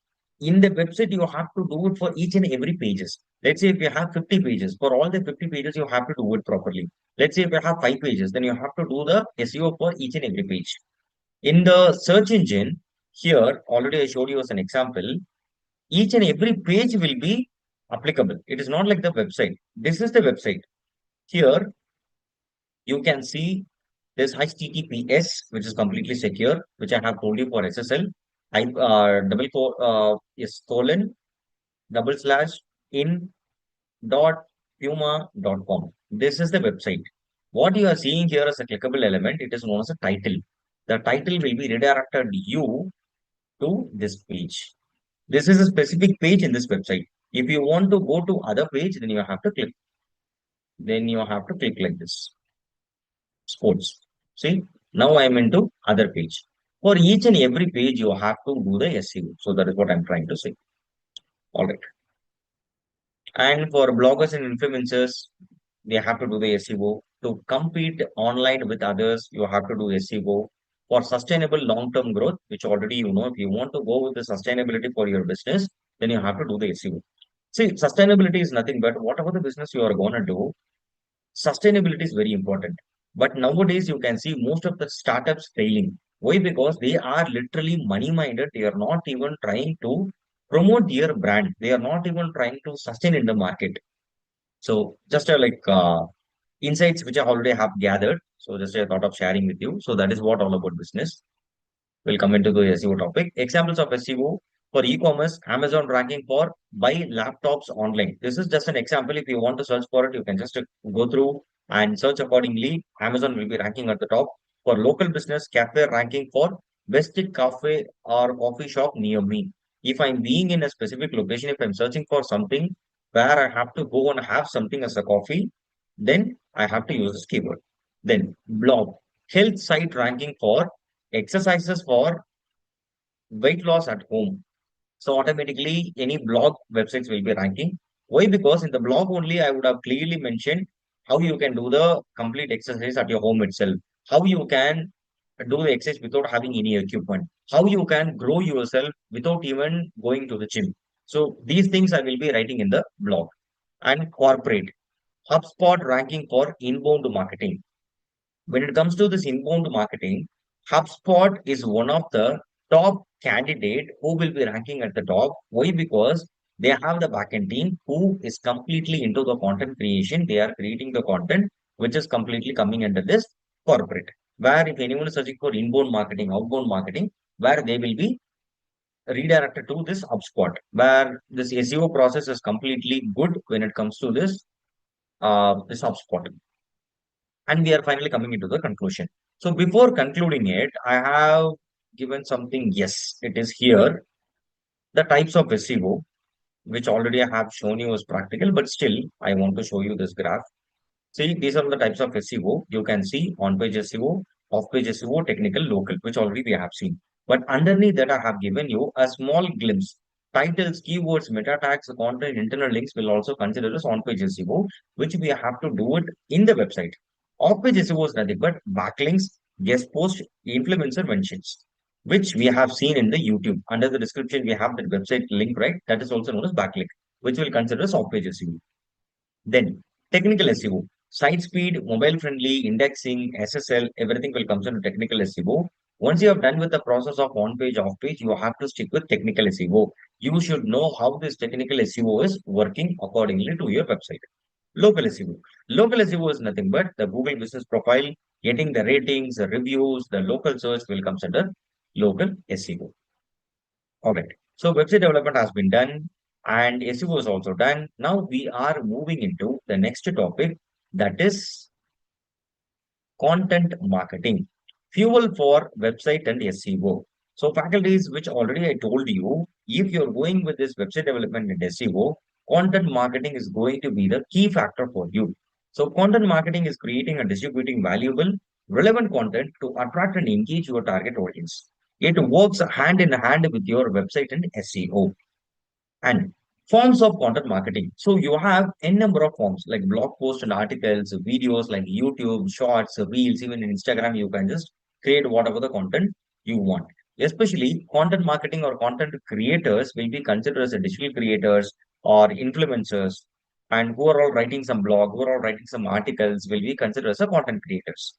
In the website, you have to do it for each and every pages. Let's say if you have 50 pages, for all the 50 pages, you have to do it properly. Let's say if you have 5 pages, then you have to do the SEO for each and every page. In the search engine, here, already I showed you as an example, each and every page will be applicable. It is not like the website. This is the website. Here, you can see this HTTPS, which is completely secure, which I have told you for SSL. I is colon double slash in dot puma.com. This is the website. What you are seeing here as a clickable element, it is known as a title. The title will be redirected you to this page. This is a specific page in this website. If you want to go to other page, then you have to click. Then you have to click like this. Sports. See, now I am into other page. For each and every page, you have to do the SEO. So that is what I'm trying to say. All right. And for bloggers and influencers, they have to do the SEO. To compete online with others, you have to do SEO. For sustainable long-term growth, which already you know, if you want to go with the sustainability for your business, then you have to do the SEO. See, sustainability is nothing but whatever the business you are going to do, sustainability is very important. But nowadays, you can see most of the startups failing. Why? Because they are literally money minded. They are not even trying to promote their brand. They are not even trying to sustain in the market. So just insights which I already have gathered. So just a thought of sharing with you. So that is what all about business. We'll come into the SEO topic. Examples of SEO for e-commerce, Amazon ranking for buy laptops online. This is just an example. If you want to search for it, you can just go through and search accordingly. Amazon will be ranking at the top. For local business, cafe ranking for best cafe or coffee shop near me. If I'm being in a specific location, if I'm searching for something where I have to go and have something as a coffee, then I have to use this keyword. Then blog, health site ranking for exercises for weight loss at home. So automatically any blog websites will be ranking. Why? Because in the blog only I would have clearly mentioned how you can do the complete exercise at your home itself, how you can do the exercise without having any equipment, how you can grow yourself without even going to the gym. So these things I will be writing in the blog. And corporate, HubSpot ranking for inbound marketing. When it comes to this inbound marketing, HubSpot is one of the top candidate who will be ranking at the top. Why? Because they have the backend team who is completely into the content creation. They are creating the content which is completely coming under this corporate. Where if anyone is searching for inbound marketing, outbound marketing, where they will be redirected to this HubSpot, where this SEO process is completely good when it comes to this HubSpot. And we are finally coming into the conclusion. So before concluding it, I have given something. Yes, it is here. The types of SEO, which already I have shown you as practical, but still I want to show you this graph. See, these are the types of SEO. You can see on-page SEO, off-page SEO, technical, local, which already we have seen. But underneath that, I have given you a small glimpse. Titles, keywords, meta tags, content, internal links will also consider as on-page SEO, which we have to do it in the website. Off-page SEO is nothing but backlinks, guest post, influencer mentions, which we have seen in the YouTube. Under the description, we have the website link, right? That is also known as backlink, which will consider as off-page SEO. Then technical SEO, site speed, mobile friendly, indexing, SSL, everything will come under technical SEO. Once you have done with the process of on page, off page, you have to stick with technical SEO. You should know how this technical SEO is working accordingly to your website. Local SEO. Local SEO is nothing but the Google business profile, getting the ratings, the reviews, the local search will comes under local SEO. All right. So website development has been done and SEO is also done. Now we are moving into the next topic, that is content marketing, fuel for website and SEO. So faculties, which already I told you, if you're going with this website development and SEO, content marketing is going to be the key factor for you. So content marketing is creating and distributing valuable, relevant content to attract and engage your target audience. It works hand in hand with your website and SEO. And forms of content marketing. So you have n number of forms like blog posts and articles, videos like YouTube, shorts, reels, even in Instagram, you can just create whatever the content you want. Especially content marketing or content creators will be considered as a digital creators or influencers, and who are all writing some blog, who are all writing some articles will be considered as a content creators.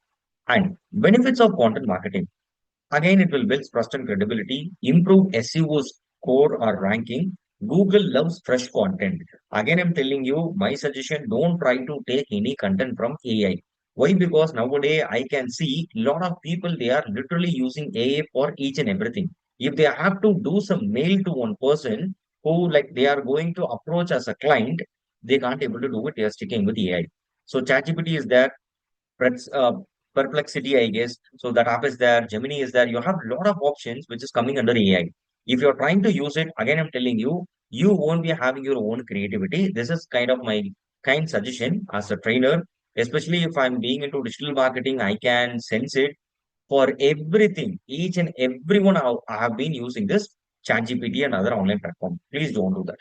And benefits of content marketing. Again, it will build trust and credibility, improve SEO score or ranking. Google loves fresh content. Again, I'm telling you, my suggestion, don't try to take any content from AI. Why? Because nowadays I can see a lot of people, they are literally using AI for each and everything. If they have to do some mail to one person who like they are going to approach as a client, they can't able to do it. They are sticking with AI. So ChatGPT is there, perplexity, I guess. So that app is there, Gemini is there. You have a lot of options which is coming under AI. If you're trying to use it, again, I'm telling you, you won't be having your own creativity. This is kind of my kind suggestion as a trainer, especially if I'm being into digital marketing, I can sense it for everything. Each and everyone I have been using this ChatGPT and other online platform. Please don't do that.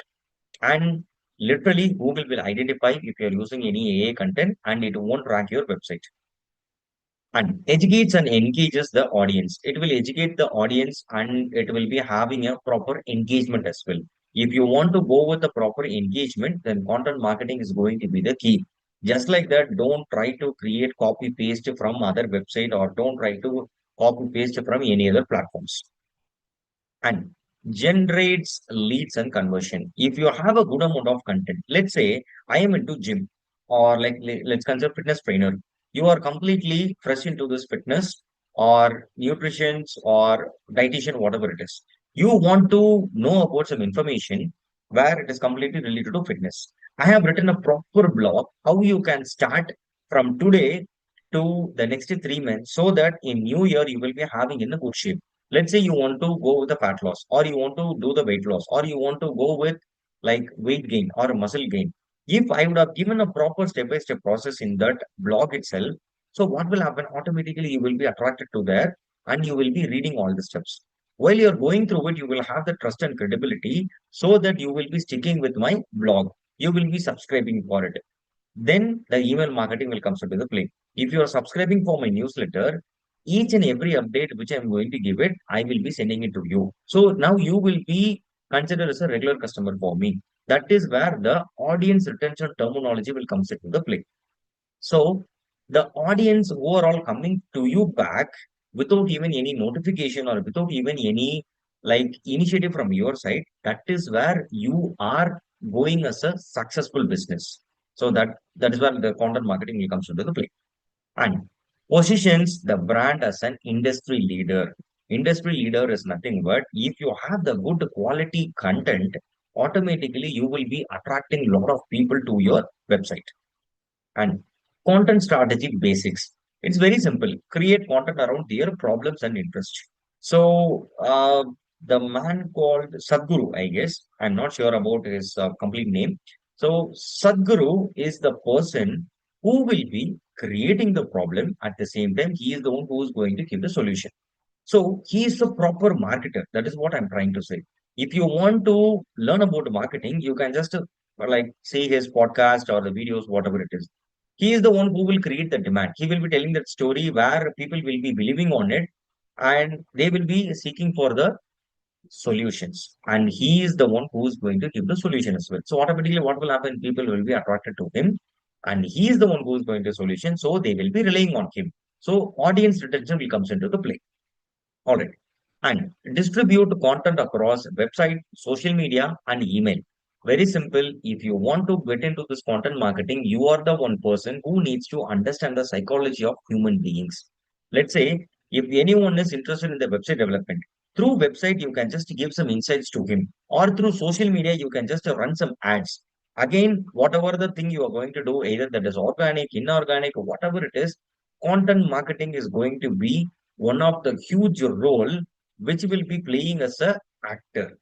And literally, Google will identify if you're using any AI content and it won't rank your website, and educates and engages the audience. It will educate the audience and it will be having a proper engagement as well. If you want to go with the proper engagement, then content marketing is going to be the key. Just like that, don't try to create copy paste from other website or don't try to copy paste from any other platforms. And generates leads and conversion. If you have a good amount of content, let's say I am into gym or like let's consider fitness trainer. You are completely fresh into this fitness or nutrition or dietitian, whatever it is. You want to know about some information where it is completely related to fitness. I have written a proper blog how you can start from today to the next 3 months so that in new year you will be having in a good shape. Let's say you want to go with the fat loss, or you want to do the weight loss, or you want to go with like weight gain or muscle gain. If I would have given a proper step-by-step process in that blog itself, so what will happen? Automatically, you will be attracted to there and you will be reading all the steps. While you're going through it, you will have the trust and credibility so that you will be sticking with my blog. You will be subscribing for it. Then the email marketing will come into the play. If you are subscribing for my newsletter, each and every update which I'm going to give it, I will be sending it to you. So now you will be considered as a regular customer for me. That is where the audience retention terminology will come into the play. So the audience who are all coming to you back without even any notification or without even any like initiative from your side, that is where you are going as a successful business. So that is where the content marketing will comes into the play. And positions the brand as an industry leader. Industry leader is nothing but if you have the good quality content, automatically you will be attracting a lot of people to your website. And content strategy basics. It's very simple. Create content around their problems and interests. So the man called Sadhguru, I guess, I'm not sure about his complete name. So Sadhguru is the person who will be creating the problem. At the same time, he is the one who is going to give the solution. So he is a proper marketer. That is what I'm trying to say. If you want to learn about marketing, you can just like see his podcast or the videos, whatever it is. He is the one who will create the demand. He will be telling that story where people will be believing on it and they will be seeking for the solutions. And he is the one who is going to give the solution as well. So automatically what will happen? People will be attracted to him and he is the one who is going to solution. So they will be relying on him. So audience retention will comes into the play. All right. And distribute content across website, social media, and email. Very simple. If you want to get into this content marketing, you are the one person who needs to understand the psychology of human beings. Let's say if anyone is interested in the website development, through website you can just give some insights to him, or through social media you can just run some ads. Again, whatever the thing you are going to do, either that is organic, inorganic, or whatever it is, content marketing is going to be one of the huge role which will be playing as a actor,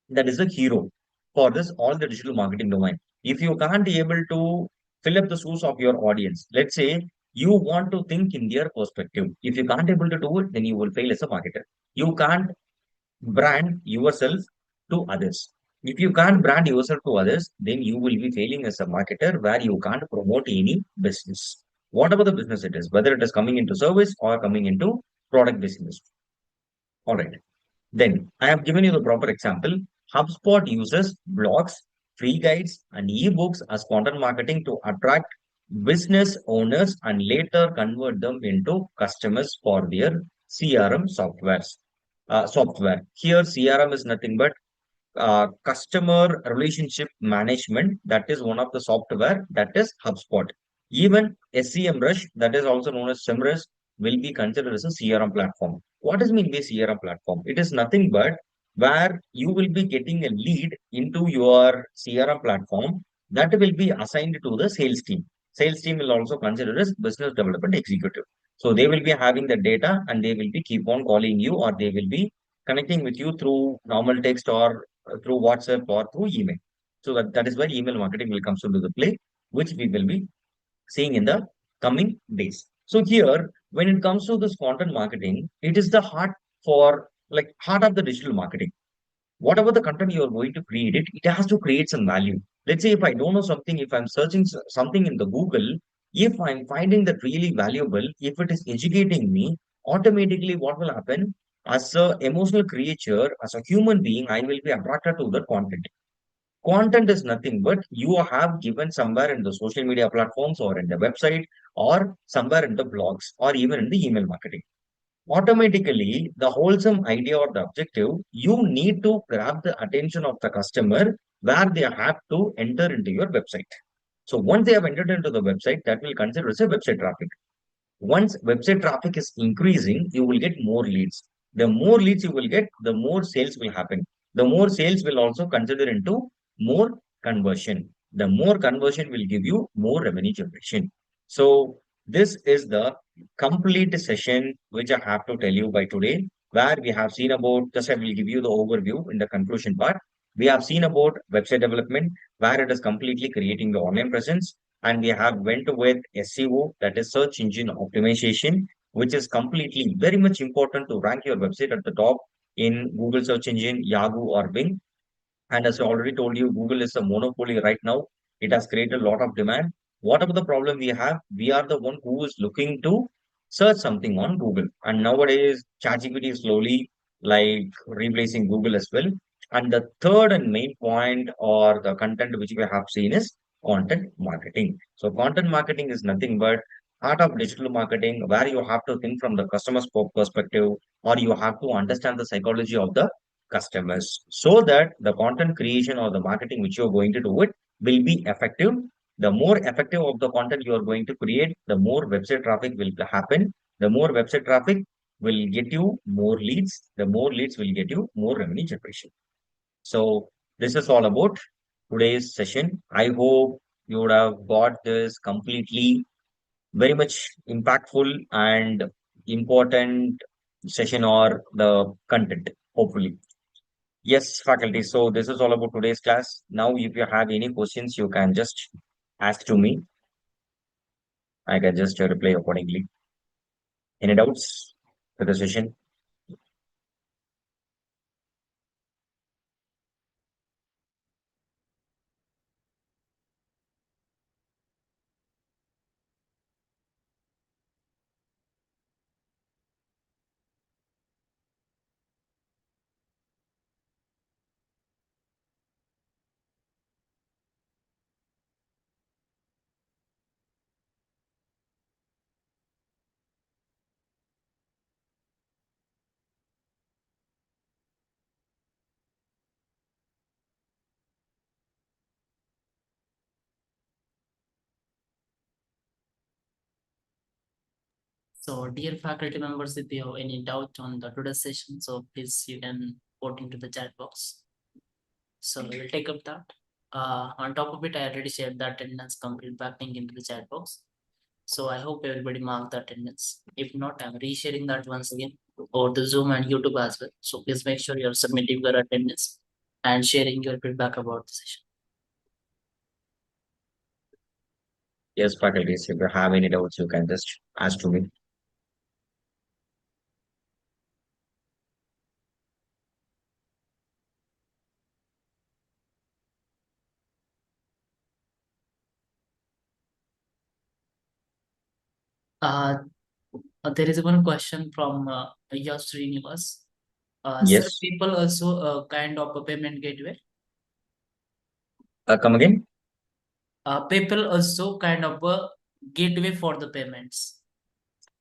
that is a hero for this all the digital marketing domain. If you can't be able to fill up the shoes of your audience, let's say you want to think in their perspective, if you can't able to do it, then you will fail as a marketer. You can't brand yourself to others. If you can't brand yourself to others, then you will be failing as a marketer, where you can't promote any business, whatever the business it is, whether it is coming into service or coming into product business. All right. Then I have given you the proper example. HubSpot uses blogs, free guides, and ebooks as content marketing to attract business owners and later convert them into customers for their CRM software. Here, CRM is nothing but customer relationship management. That is one of the software, that is HubSpot. Even SEMrush, that is also known as SEMrush, will be considered as a CRM platform. What does mean by CRM platform? It is nothing but where you will be getting a lead into your CRM platform that will be assigned to the sales team. Sales team will also consider as business development executive. So they will be having the data and they will be keep on calling you, or they will be connecting with you through normal text or through WhatsApp or through email. So that is where email marketing will come into the play, which we will be seeing in the coming days. So here, when it comes to this content marketing, it is the heart of the digital marketing. Whatever the content you are going to create, it has to create some value. Let's say if I don't know something, if I'm searching something in the Google, if I'm finding that really valuable, if it is educating me, automatically what will happen? As a emotional creature, as a human being, I will be attracted to the content. Content is nothing but you have given somewhere in the social media platforms or in the website or somewhere in the blogs or even in the email marketing. Automatically, the wholesome idea or the objective, you need to grab the attention of the customer where they have to enter into your website. So once they have entered into the website, that will consider as a website traffic. Once website traffic is increasing, you will get more leads. The more leads you will get, the more sales will happen. The more sales will also consider into more conversion. The more conversion will give you more revenue generation. So this is the complete session which I have to tell you by today, where we have seen about, just I will give you the overview in the conclusion part. We have seen about website development, where it is completely creating the online presence, and we have went with SEO, that is search engine optimization, which is completely very much important to rank your website at the top in Google search engine, Yahoo or Bing. And as I already told you, Google is a monopoly right now. It has created a lot of demand. Whatever the problem we have, we are the one who is looking to search something on Google. And nowadays, ChatGPT is slowly like replacing Google as well. And the third and main point or the content which we have seen is content marketing. So content marketing is nothing but art of digital marketing, where you have to think from the customer's perspective, or you have to understand the psychology of the customers, so that the content creation or the marketing which you're going to do it will be effective. The more effective of the content you are going to create, the more website traffic will happen. The more website traffic will get you more leads. The more leads will get you more revenue generation. So this is all about today's session. I hope you would have got this completely very much impactful and important session or the content, hopefully. Yes, faculty. So this is all about today's class. Now, if you have any questions, you can just ask to me. I can just reply accordingly. Any doubts to the session? So, dear faculty members, if you have any doubt on the today's session, so please you can put into the chat box. So we'll take up that. On top of it, I already shared the attendance complete back link into the chat box. So I hope everybody marked the attendance. If not, I'm resharing that once again over the Zoom and YouTube as well. So please make sure you're submitting your attendance and sharing your feedback about the session. Yes, faculties, if you have any doubts, you can just ask to me. There is one question from Yash Srinivas. Sir, Yes. people also kind of a payment gateway. Come again? PayPal also kind of a gateway for the payments.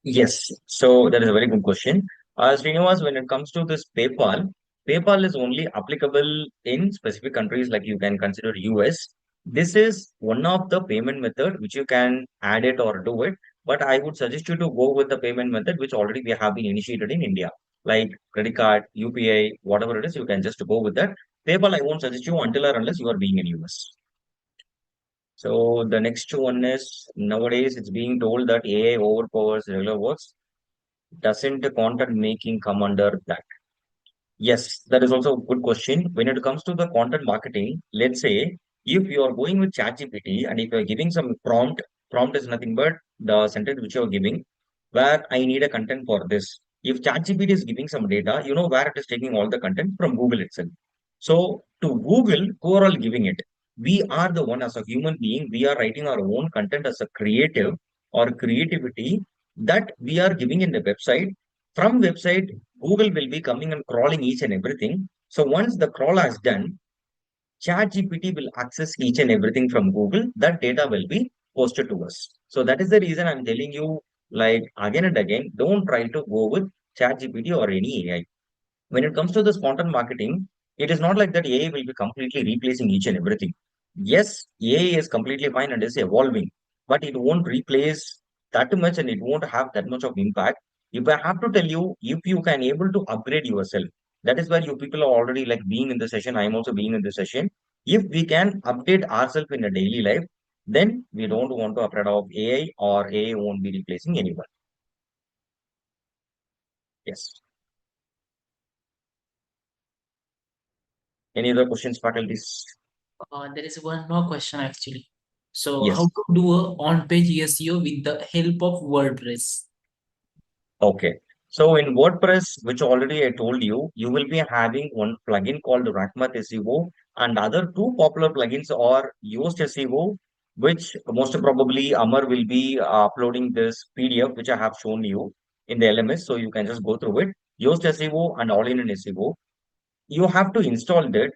Yes. So that is a very good question. Srinivas, when it comes to this PayPal, PayPal is only applicable in specific countries like you can consider US. This is one of the payment method which you can add it or do it. But I would suggest you to go with the payment method which already we have been initiated in India, like credit card, UPI, whatever it is, you can just go with that. PayPal, I won't suggest you until or unless you are being in US. So the next one is nowadays it's being told that AI overpowers regular works. Doesn't the content making come under that? Yes, that is also a good question. When it comes to the content marketing, let's say if you are going with ChatGPT and if you are giving some prompt is nothing but the sentence which you are giving, where I need a content for this. If ChatGPT is giving some data, you know where it is taking all the content from Google itself. So to Google, who are all giving it? We are the one as a human being, we are writing our own content as a creative or creativity that we are giving in the website. From website, Google will be coming and crawling each and everything. So once the crawl has done, ChatGPT will access each and everything from Google. That data will be posted to us. So that is the reason I'm telling you, like again and again, don't try to go with ChatGPT or any AI. When it comes to this content marketing, it is not like that AI will be completely replacing each and everything. Yes, AI is completely fine and is evolving, but it won't replace that much and it won't have that much of impact. If I have to tell you, if you can able to upgrade yourself, that is where you people are already like being in the session. I am also being in the session. If we can update ourselves in a daily life, then we don't want to afraid of AI or AI won't be replacing anyone. Yes. Any other questions, faculties? There is one more question actually. So, Yes. how to do a on-page SEO with the help of WordPress? Okay. So in WordPress, which already I told you, you will be having one plugin called Rackmath SEO and other two popular plugins are Yoast SEO, which most probably Amar will be uploading this PDF, which I have shown you in the LMS. So you can just go through it. Yoast SEO and All-in-one SEO. You have to install that.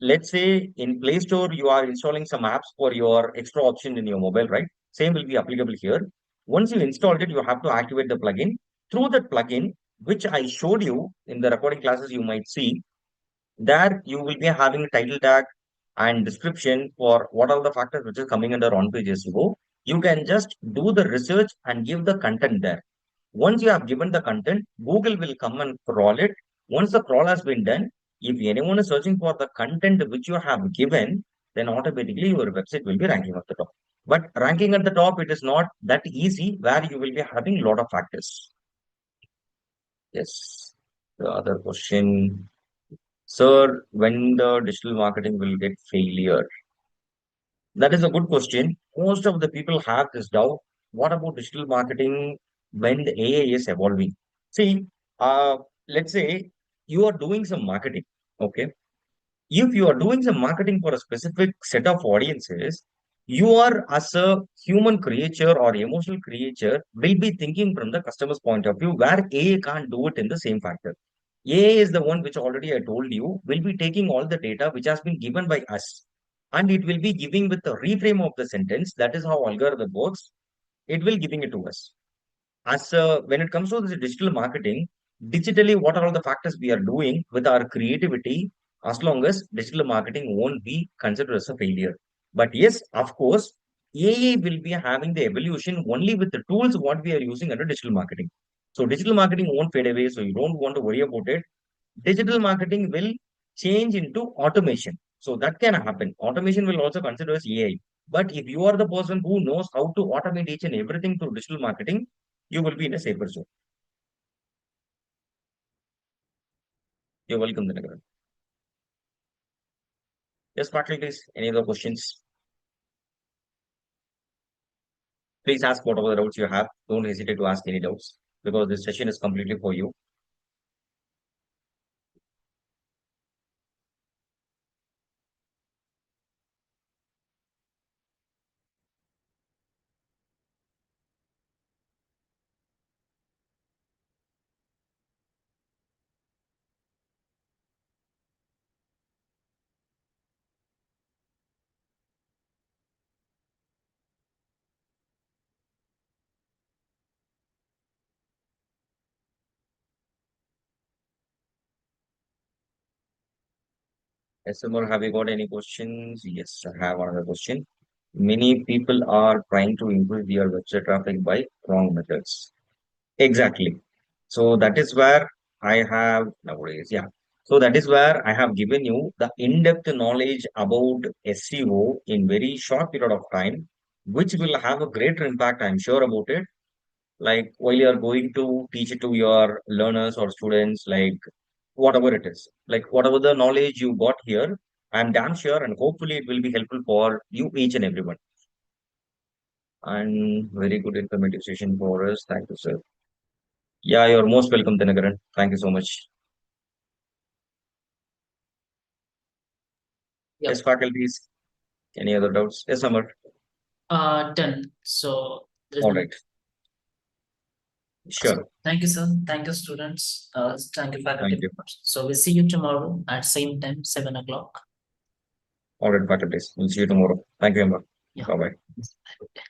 Let's say in Play Store, you are installing some apps for your extra option in your mobile, right? Same will be applicable here. Once you installed it, you have to activate the plugin. Through that plugin, which I showed you in the recording classes, you might see there you will be having a title tag and description for what are the factors which is coming under on-page SEO. You can just do the research and give the content there. Once you have given the content, Google will come and crawl it. Once the crawl has been done, if anyone is searching for the content which you have given, then automatically your website will be ranking at the top. But ranking at the top, it is not that easy where you will be having a lot of factors. Yes. The other question, sir, when the digital marketing will get failure? That is a good question. Most of the people have this doubt. What about digital marketing when the AI is evolving? See, uh, let's say you are doing some marketing. Okay. If you are doing some marketing for a specific set of audiences, you are as a human creature or emotional creature will be thinking from the customer's point of view where AI can't do it in the same factor. AI is the one which already I told you will be taking all the data which has been given by us and it will be giving with the reframe of the sentence. That is how algorithm works. It will giving it to us. As when it comes to this digital marketing, digitally, what are all the factors we are doing with our creativity? As long as digital marketing won't be considered as a failure. But yes, of course, AI will be having the evolution only with the tools what we are using under digital marketing. So digital marketing won't fade away, so you don't want to worry about it. Digital marketing will change into automation. So that can happen. Automation will also consider as AI. But if you are the person who knows how to automate each and everything through digital marketing, you will be in a safer zone. You're welcome, Dinakaran. Yes, faculties, any other questions? Please ask whatever doubts you have. Don't hesitate to ask any doubts because this session is completely for you. SMR, have you got any questions? Yes, I have another question. Many people are trying to improve their website traffic by wrong methods. Exactly. So that is where I have nowadays, yeah. So that is where I have given you the in-depth knowledge about SEO in very short period of time, which will have a greater impact, I'm sure about it. Like while you are going to teach it to your learners or students, like whatever it is, like whatever the knowledge you got here, I'm damn sure and hopefully it will be helpful for you each and everyone. And very good informative session for us. Thank you, sir. Yeah, you're most welcome, Dinakaran. Thank you so much. Yeah. Yes, faculties. Any other doubts? Yes, Amar. Done. So there's All no. right. Sure. Thank you, sir. Thank you, students. Thank you, faculty Thank you. members. So we'll see you tomorrow at same time, 7 o'clock. All right, faculties. We'll see you tomorrow. Thank you, Amar. Yeah. Bye bye.